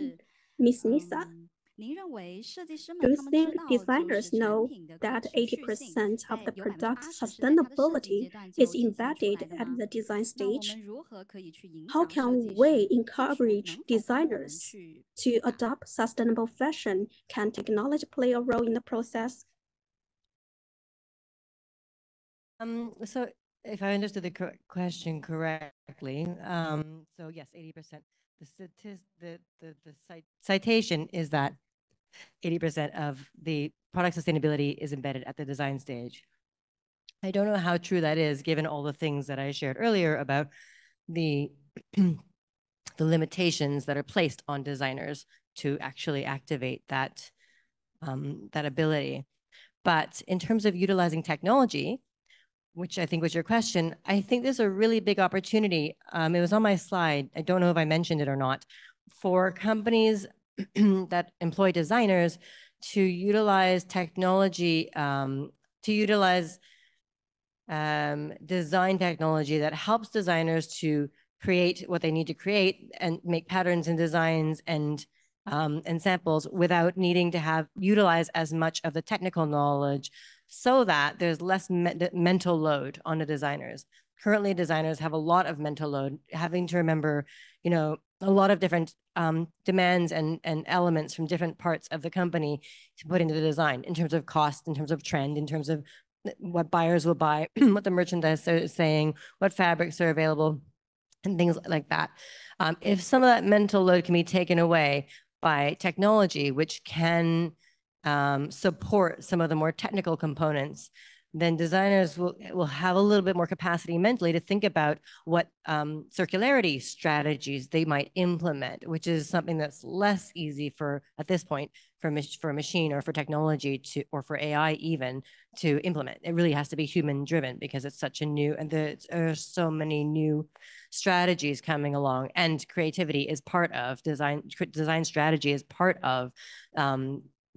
Ms. Nissa. Do you think designers know that 80% of the product's sustainability is embedded at the design stage? How can we encourage designers to adopt sustainable fashion? Can technology play a role in the process? So if I understood the question correctly, so yes, 80%. The citation is that 80% of the product sustainability is embedded at the design stage. I don't know how true that is, given all the things that I shared earlier about the the limitations that are placed on designers to actually activate that that ability. But in terms of utilizing technology, which I think was your question, I think there's a really big opportunity. It was on my slide. I don't know if I mentioned it or not. For companies that employ designers to utilize technology, to utilize design technology that helps designers to create what they need to create and make patterns and designs and samples without needing to utilize as much of the technical knowledge, so that there's less mental load on the designers. Currently, designers have a lot of mental load, having to remember, a lot of different demands and elements from different parts of the company to put into the design, in terms of cost, in terms of trend, in terms of what buyers will buy, what the merchandise is saying, what fabrics are available, and things like that. If some of that mental load can be taken away by technology, which can support some of the more technical components, then designers will have a little bit more capacity mentally to think about what circularity strategies they might implement, which is something that's less easy at this point for a machine or for technology or for AI even to implement. It really has to be human driven, because it's such a new, and there are so many new strategies coming along, and creativity is part of design strategy is part of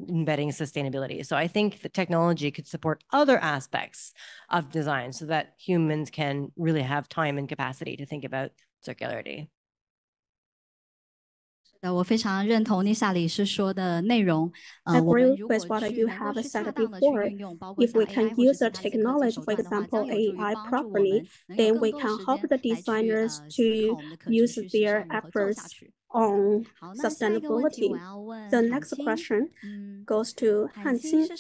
embedding sustainability. So I think the technology could support other aspects of design so that humans can really have time and capacity to think about circularity. 我非常认同 Nissa 理事说的内容。I agree with what you have said before. If we can use the technology, for example, AI properly, then we can help the designers to use their efforts on sustainability. The next question goes to Hanqing.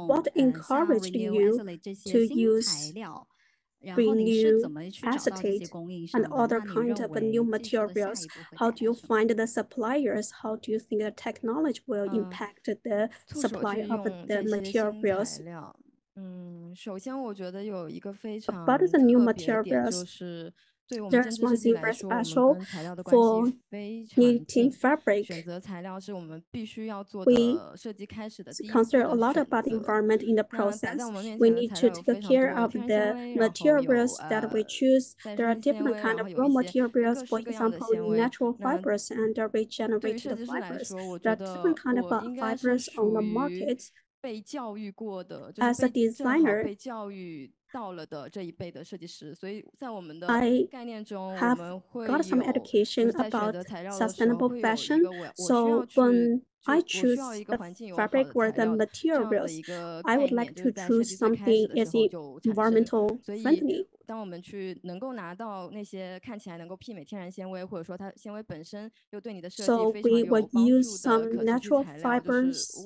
What encouraged you to use renew acetate and other kind of new materials? How do you find the suppliers? How do you think the technology will impact the supply of the materials? About the new materials, there's one thing very special for knitting fabric. We consider a lot about the environment in the process. We need to take care of the materials that we choose. There are different kinds of raw materials, for example, natural fibers and regenerated fibers. There are different kinds of fibers on the market. As a designer, I have got some education about sustainable fashion. So when I choose the fabric or the materials, I would like to choose something as environmental friendly. So we would use some natural fibers,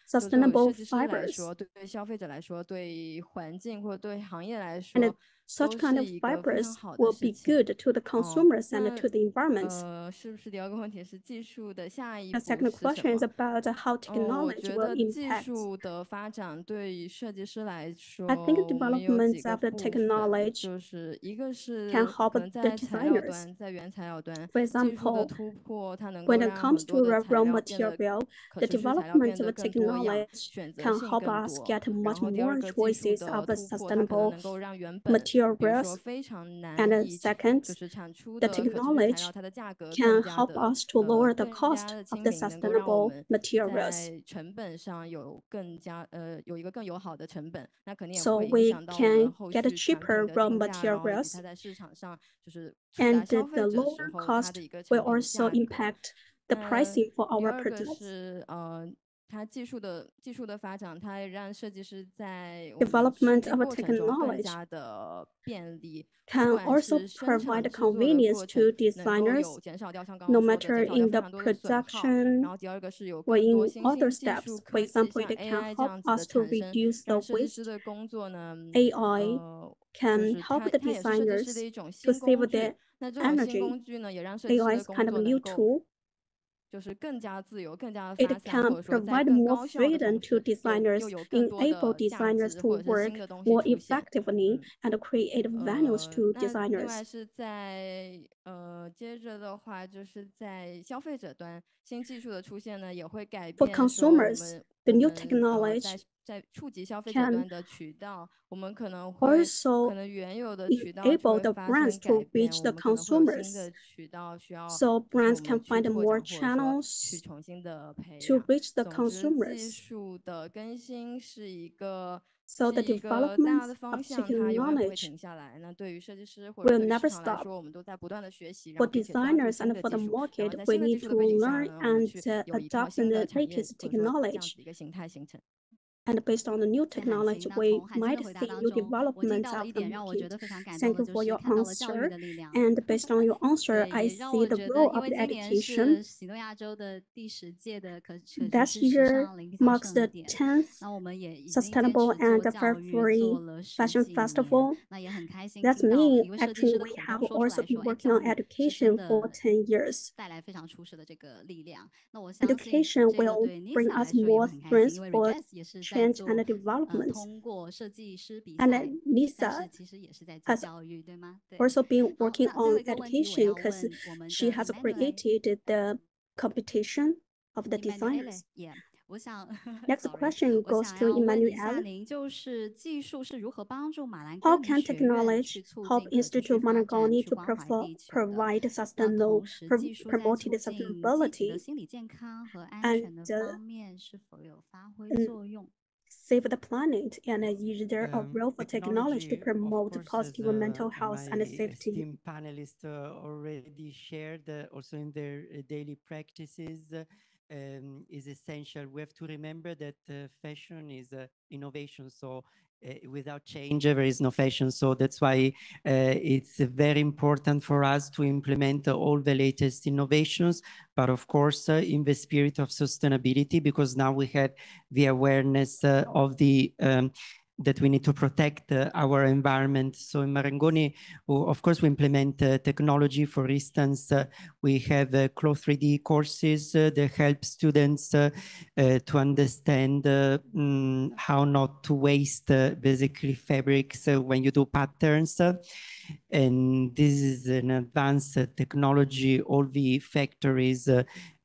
sustainable fibers. And such kind of fibers will be good to the consumers and to the environment. The second question is about how technology will impact. I think development of the technology can help the designers. For example, when it comes to raw material, the development of technology can help us get much more choices of sustainable materials. And second, the technology can help us to lower the cost of the sustainable materials. So we can get cheaper raw materials, and the lower cost will also impact the pricing for our products. Development of technology can also provide convenience to designers, no matter in the production or in other steps. For example, it can help us to reduce the waste. AI can help the designers to save their energy. AI is kind of a new tool. It can provide more freedom to designers, enable designers to work more effectively and create values to designers. For consumers, the new technology can also enable the brands to reach the consumers. So brands can find more channels to reach the consumers. So the development of technology will never stop. For designers and for the market, we need to learn and adopt the latest technology. And based on the new technology, we might see new developments of the market. Thank you for your answer. And based on your answer, I see the role of the education. This year marks the 10th Sustainable and Fur-Free Fashion Festival. That means actually we have also been working on education for 10 years. Education will bring us more strength for change and development. And Nissa has also been working on education because she has created the competition of the designers. Next question goes to Emanuele. How can technology help Institute Marangoni to provide sustainable, promoted sustainability and save the planet, and is there a role for technology to promote positive mental health and safety? Esteemed panelists already shared also in their daily practices is essential. We have to remember that fashion is innovation. So without change, there is no fashion. So that's why it's very important for us to implement all the latest innovations, but of course, in the spirit of sustainability, because now we have the awareness of the that we need to protect our environment. So in Marangoni, of course, we implement technology. For instance, we have cloth 3D courses that help students to understand how not to waste basically fabrics when you do patterns. And this is an advanced technology. All the factories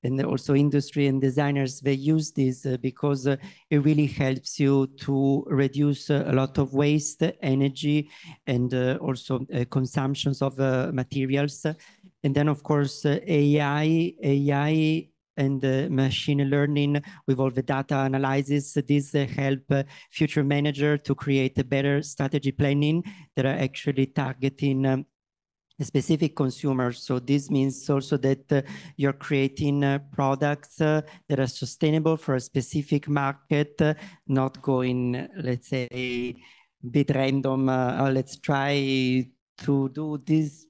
and also industry and designers, they use this because it really helps you to reduce a lot of waste, energy, and also consumptions of materials. And then, of course, AI and machine learning with all the data analysis. This help future manager to create a better strategy planning that are actually targeting specific consumers. So this means also that you're creating products that are sustainable for a specific market, not going, let's say, a bit random. Let's try to do this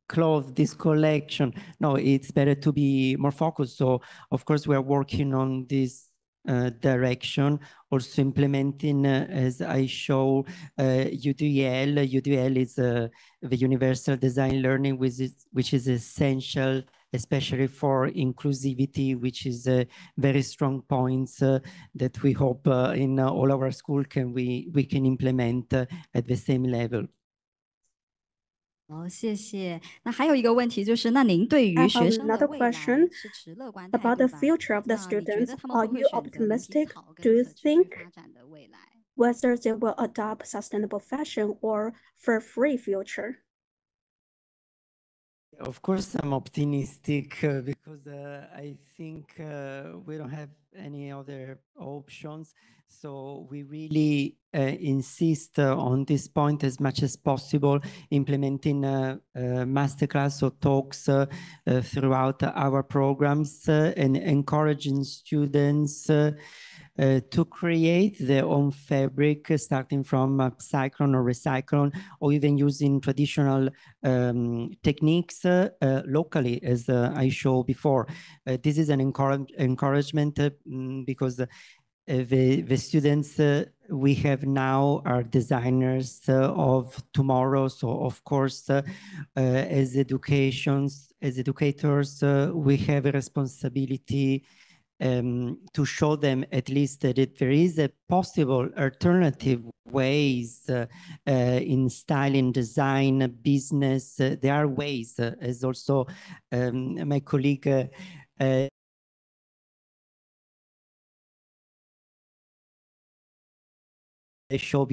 cloth, this collection. No, it's better to be more focused. So of course, we're working on this direction, also implementing, as I show, UDL. UDL is the universal design learning, which is essential, especially for inclusivity, which is a very strong points that we hope in all our school we can implement at the same level. 好，谢谢。那还有一个问题就是，那您对于学生的未来是持乐观态度吧？ about the future of the students. Are you optimistic? Do you think whether they will adopt sustainable fashion or for free future? Of course, I'm optimistic because I think we don't have any other options. So we really insist on this point as much as possible, implementing masterclass or talks throughout our programs and encouraging students to create their own fabric, starting from upcyclone or recyclone, or even using traditional techniques locally, as I showed before. This is an encouragement because the students we have now are designers of tomorrow. So of course, as educators, we have a responsibility to show them at least that there is a possible alternative ways in styling, design, business. There are ways, as also my colleague showed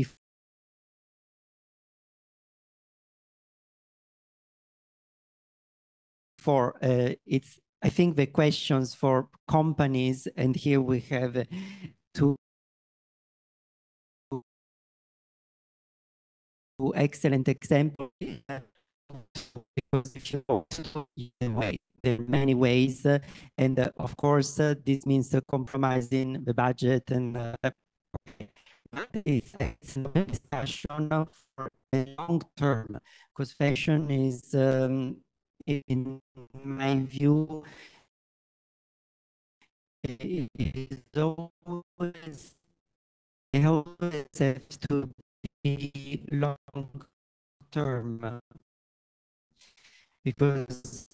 before. It's I think the questions for companies, and here we have two excellent examples. There are many ways, and of course, this means compromising the budget, and it's a discussion for the long term, because fashion is, in my view, it is always have to be long term, because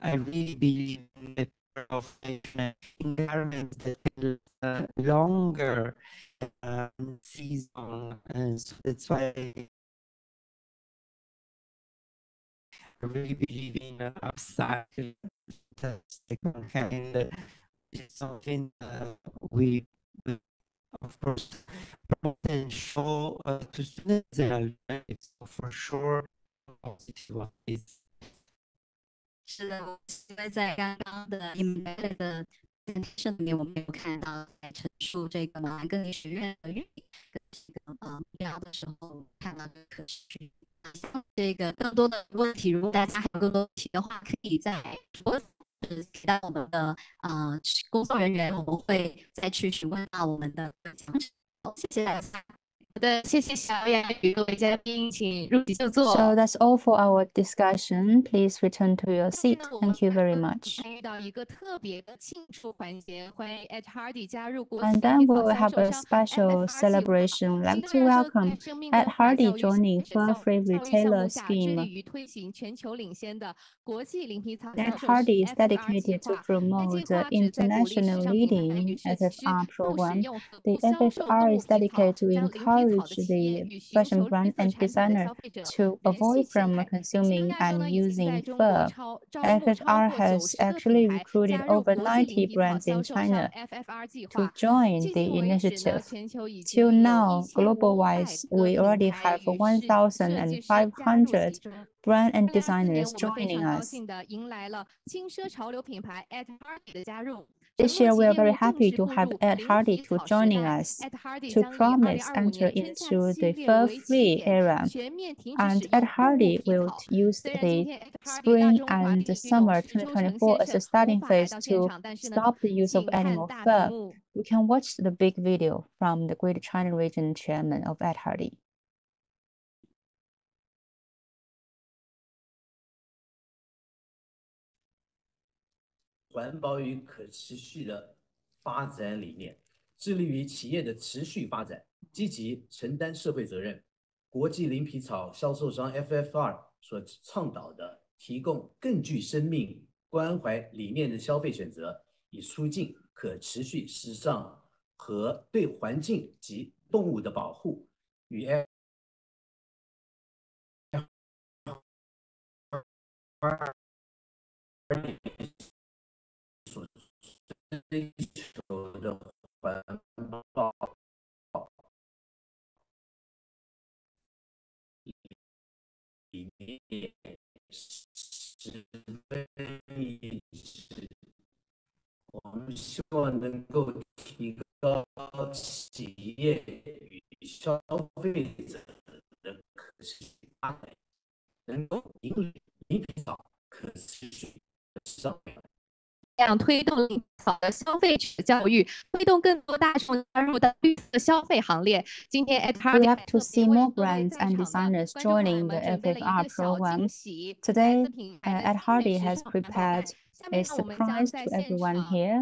I really believe in the profession in garments that longer season, and so that's why I really believe in upcycling. Second hand is something we of course promote and show to students, and it's for sure positive one is. 是的，因为在刚刚的 Emanuele 的 presentation 里面，我们有看到在陈述这个马兰根尼学院的运营跟目标的时候，看到的可持续。这个更多的问题，如果大家还有更多问题的话，可以在提到我们的工作人员，我们会再去询问到我们的讲者。谢谢大家。好的，谢谢小雅与各位嘉宾，请入席就坐。So that's all for our discussion. Please return to your seat. Thank you very much. 参与到一个特别的庆祝环节，欢迎 ACTAsia 加入国际 And then we will have a special celebration. I'd like to welcome ACTAsia joining for free retailer scheme. ACTAsia is dedicated to promote the international leading FFR program. The FFR is dedicated to encourage the fashion brand and designer to avoid from consuming and using fur. FFR has actually recruited over 90 brands in China to join the initiative. Till now, global-wise, we already have 1,500 brand and designers joining us. This year, we are very happy to have ACTAsia to joining us to promise enter into the fur-free era. And ACTAsia will use the spring and summer 2024 as a starting phase to stop the use of animal fur. We can watch the big video from the Greater China Region chairman of ACTAsia. 环保与可持续的发展理念，致力于企业的持续发展，积极承担社会责任。国际零皮草销售商 FFR 所倡导的提供更具生命关怀理念的消费选择，以促进可持续、时尚和对环境及动物的保护，与所追求的环保理念十分一致。我们希望能够提高企业与消费者的可持续发展，能够引领零皮草可持续的时尚。这样推动好的消费者教育，推动更多大众加入到绿色消费行列。今天 We like to see more brands and designers joining the FFR program. Today, Ed Hardy has prepared a surprise to everyone here.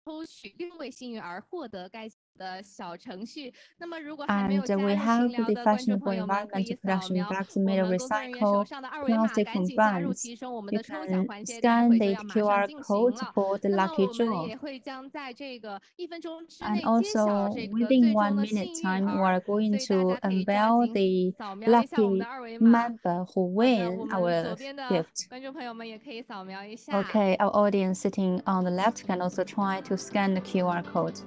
抽取6位幸运儿获得该的小程序。那么，如果 And we have the fashionable environmental production bags made of recycled plastic from brands. You can scan the QR code for the lucky draw. And also, within 1 minute time, we are going to unveil the lucky member who win our gift. Okay, our audience sitting on the left can also try to scan the QR code.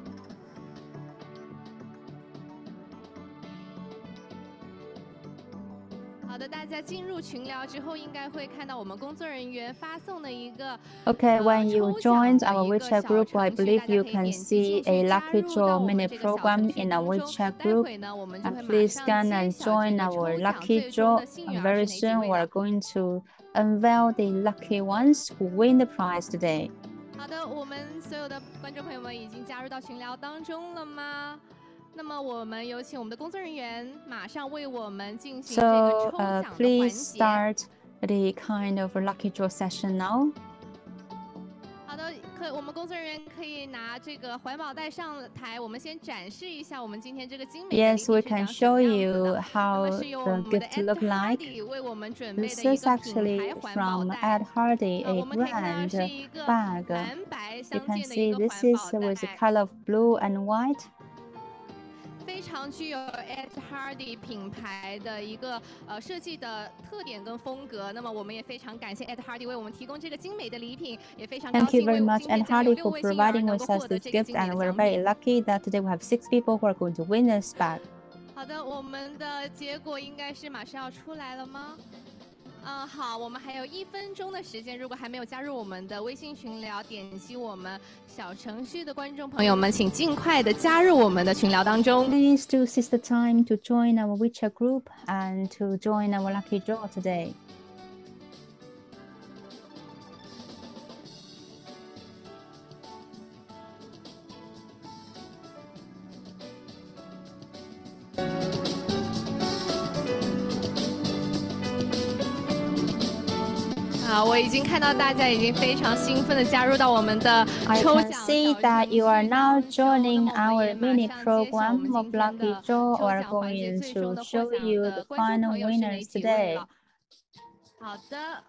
好的，大家进入群聊之后，应该会看到我们工作人员发送的一个。Okay, when you joined our WeChat group, I believe you can see a lucky draw mini program in our WeChat group. And please scan and join our lucky draw. And very soon, we are going to unveil the lucky ones who win the prize today. 好的，我们所有的观众朋友们已经加入到群聊当中了吗？那么我们有请我们的工作人员马上为我们进行这个抽奖的环节。Please start the kind of lucky draw session now. 好的，我们工作人员可以拿这个环保袋上台，我们先展示一下我们今天这个精美的礼品 Yes, we can show you how the gift look like. This is actually from Ed Hardy, a brand bag. You can see this is with the color of blue and white. 非常具有 Ed Hardy 品牌的一个设计的特点跟风格。那么我们也非常感谢 Ed Hardy 为我们提供这个精美的礼品，也非常高兴 Thank you very much, Ed Hardy, for providing with us this gift, and we're very lucky that today we have 6 people who are going to win this bag. 好的，我们的结果应该是马上要出来了吗？好，我们还有1分钟的时间。如果还没有加入我们的微信群聊，点击我们小程序的观众朋友们，请尽快的加入我们的群聊当中。Please do seize the time to join our WeChat group and to join our lucky draw today. 好，我已经看到大家已经非常兴奋的加入到我们的抽奖。I can see that you are now joining our mini program of lucky draw. We are going to show you the final winners today. 好的，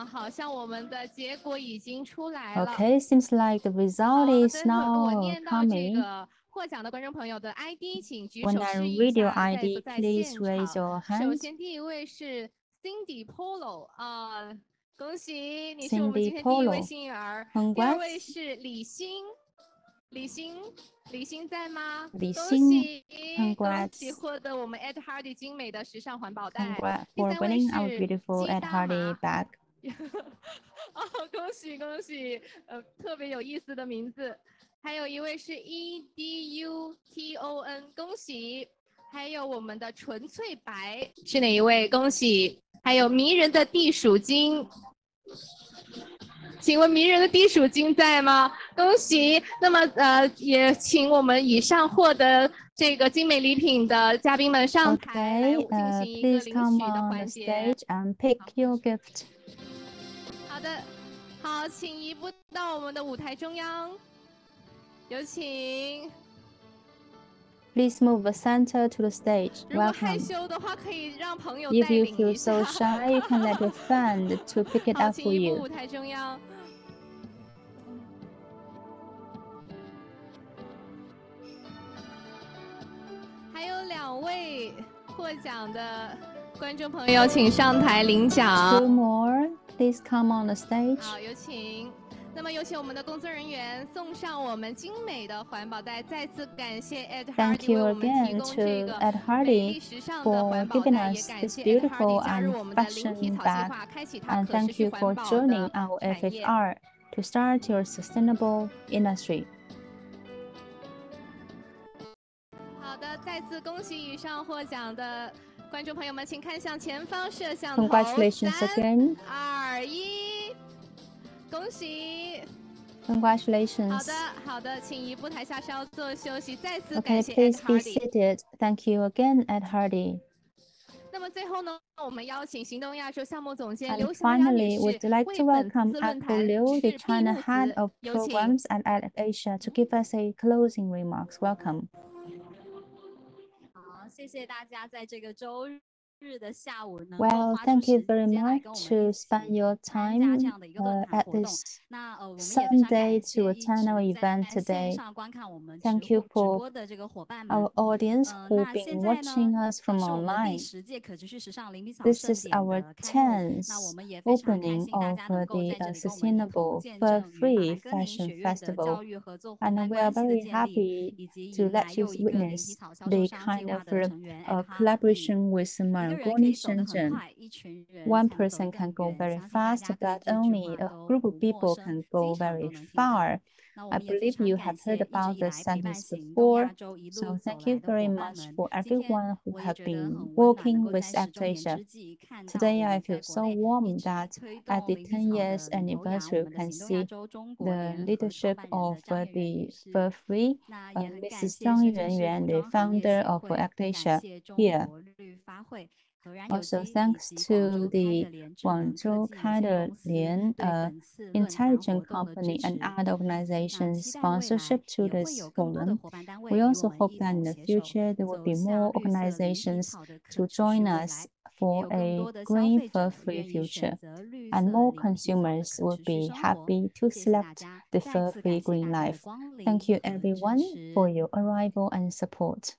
好像我们的结果已经出来了。Okay, seems like the result is now coming. 获奖的观众朋友的 ID 请举手 When I read your ID, please raise your hand. 首先第一位是 Cindy Polo 恭喜你是我们今天第一位幸运儿。第二位是李欣在吗？李欣，恭喜获得我们 Ed Hardy 精美的时尚环保袋。For winning our beautiful Ed Hardy bag. 恭喜，特别有意思的名字。还有一位是 EDUTON， 恭喜。还有我们的纯粹白是哪一位？恭喜。还有迷人的地鼠精，请问迷人的地鼠精在吗？恭喜！那么也请我们以上获得这个精美礼品的嘉宾们上台来进行一个领取的环节。and pick your gift. 好的。好，请移步到我们的舞台中央，有请。 Please move the center to the stage. 如果害 Welcome. 羞的话，可以让朋友 If 带 you 领 feel 一下。 so shy, you can let your friend to pick it 好， up 请 for 移步 you. 舞台中央。还有2位获奖的观众朋友，请上台领奖。 Two more, please come on the stage. 好，有请。 那么有请我们的工作人员送上我们精美的环保袋。再次感谢 Thank you again to Ed Hardy for giving us this beautiful and fashion bag. And thank you for joining our FFR to start your sustainable industry. 好的，再次恭喜以上获奖的观众朋友们，请看向前方摄像头。 Congratulations again. 3、2、1，恭喜！ Congratulations. 好的，好的，请移步台下稍作休息。再次 Okay, 感谢 please Ed be Hardy。 seated. Thank you again, Ed Hardy. 那么最后呢，我们邀请行动亚洲项目总监 And 刘小雅女 finally, 士 we'd like 为 to 本 welcome 次论 Echo 坛 Liu, the 致闭 China 幕 head 词， of 有请。 programs at ACTAsia, to give us a closing remarks. Welcome. 好，谢谢大家在这个周日的下午能够 Well, 花出 thank you 时 very 间来 mu活 跟我们 to 一起 spend your 参加这 time 样的一个论坛 at 活动。 this 那我们也非常 Sunday 感 to 谢 attend 一 our 直 event 在线 today. 上观看我们直 Thank you 直 for 播的这个伙伴 our 们。 audience who've 那现 been 在呢， watching us 是 from 我们第 online. 10届可持续时尚零皮草 This 盛 is 典 our 的开幕。那 10th 我们也非常开 opening 心，大 of 家能够 the 在这里跟我们一同 sustainable 见证与马兰 fur-free 根林 fashion 学院的 festival. 教育合作伙 And 伴 we are 关系的 very 建立， happy 以及 to 迎来 let you 又一个零皮 witness 草销售 the 商计 kind 划 of 的成员 Ed Hardy。 collaboration with 一个人可 Marangoni 以走得很 Shenzhen. 快，一群人 One 才能走得 person can 更 go 远。 very 相信大 fast, 家对 but 这句 only 话 a 都 group 不 of 陌 people 生， can go 经常 very 都能听到。 far. 那我 I 们也非 believe 常 you 感 have heard 谢一直 about 以 the 来陪伴 sentence 行动 before. 亚洲一路 So 走 thank you 来的 very 伙伴 much 们。 for 今天 everyone who 我也 have 觉得 been 很温暖，能 working 够 with 在10周年 ACTAsia. 之际，看到 Today 我 I 们 feel 在国 so 内一 warm 直 that 推 at 动 the 零皮 10 草 years 的领头羊，我 anniversary, 们 we 的 can 行动亚 see 洲中国 the 联合创 leadership 办人 of 的张媛媛女 the 士。 fur-free, 那也很感 Mrs. 谢 Zhang 深圳市 Yuanyuan, 服 the 装行业 founder 协 of 会，感 ACTAsia 谢中 here. 国绿发会、荷兰有 Also, 机以 thanks 及 to 广州开 the 的联智能科 Guangzhou 技有 Kai 限 的 公司 Lian 对本次论坛 intelligent 活动的支 company and 持。 other 那 organizations 期待未来 sponsorship to 也会 this 有更多的 forum. 伙伴单 We 位与我 also 们 hope 一 that in 同 the 携手， future there will 走 be 向 more 绿色零皮 organizations 草的可 to 持续 join 未 us 来，也 for 有更 a 多的消 green 费者 fur-free 愿意选 future. 择绿 And 色 more 零皮草的 consumers 可 will 持续 be 生活。 happy to 谢谢大 select 家， the 再次感 fur-free 谢大 green 家的 life. 光临 Thank you 和支 everyone 持。 for your arrival and support.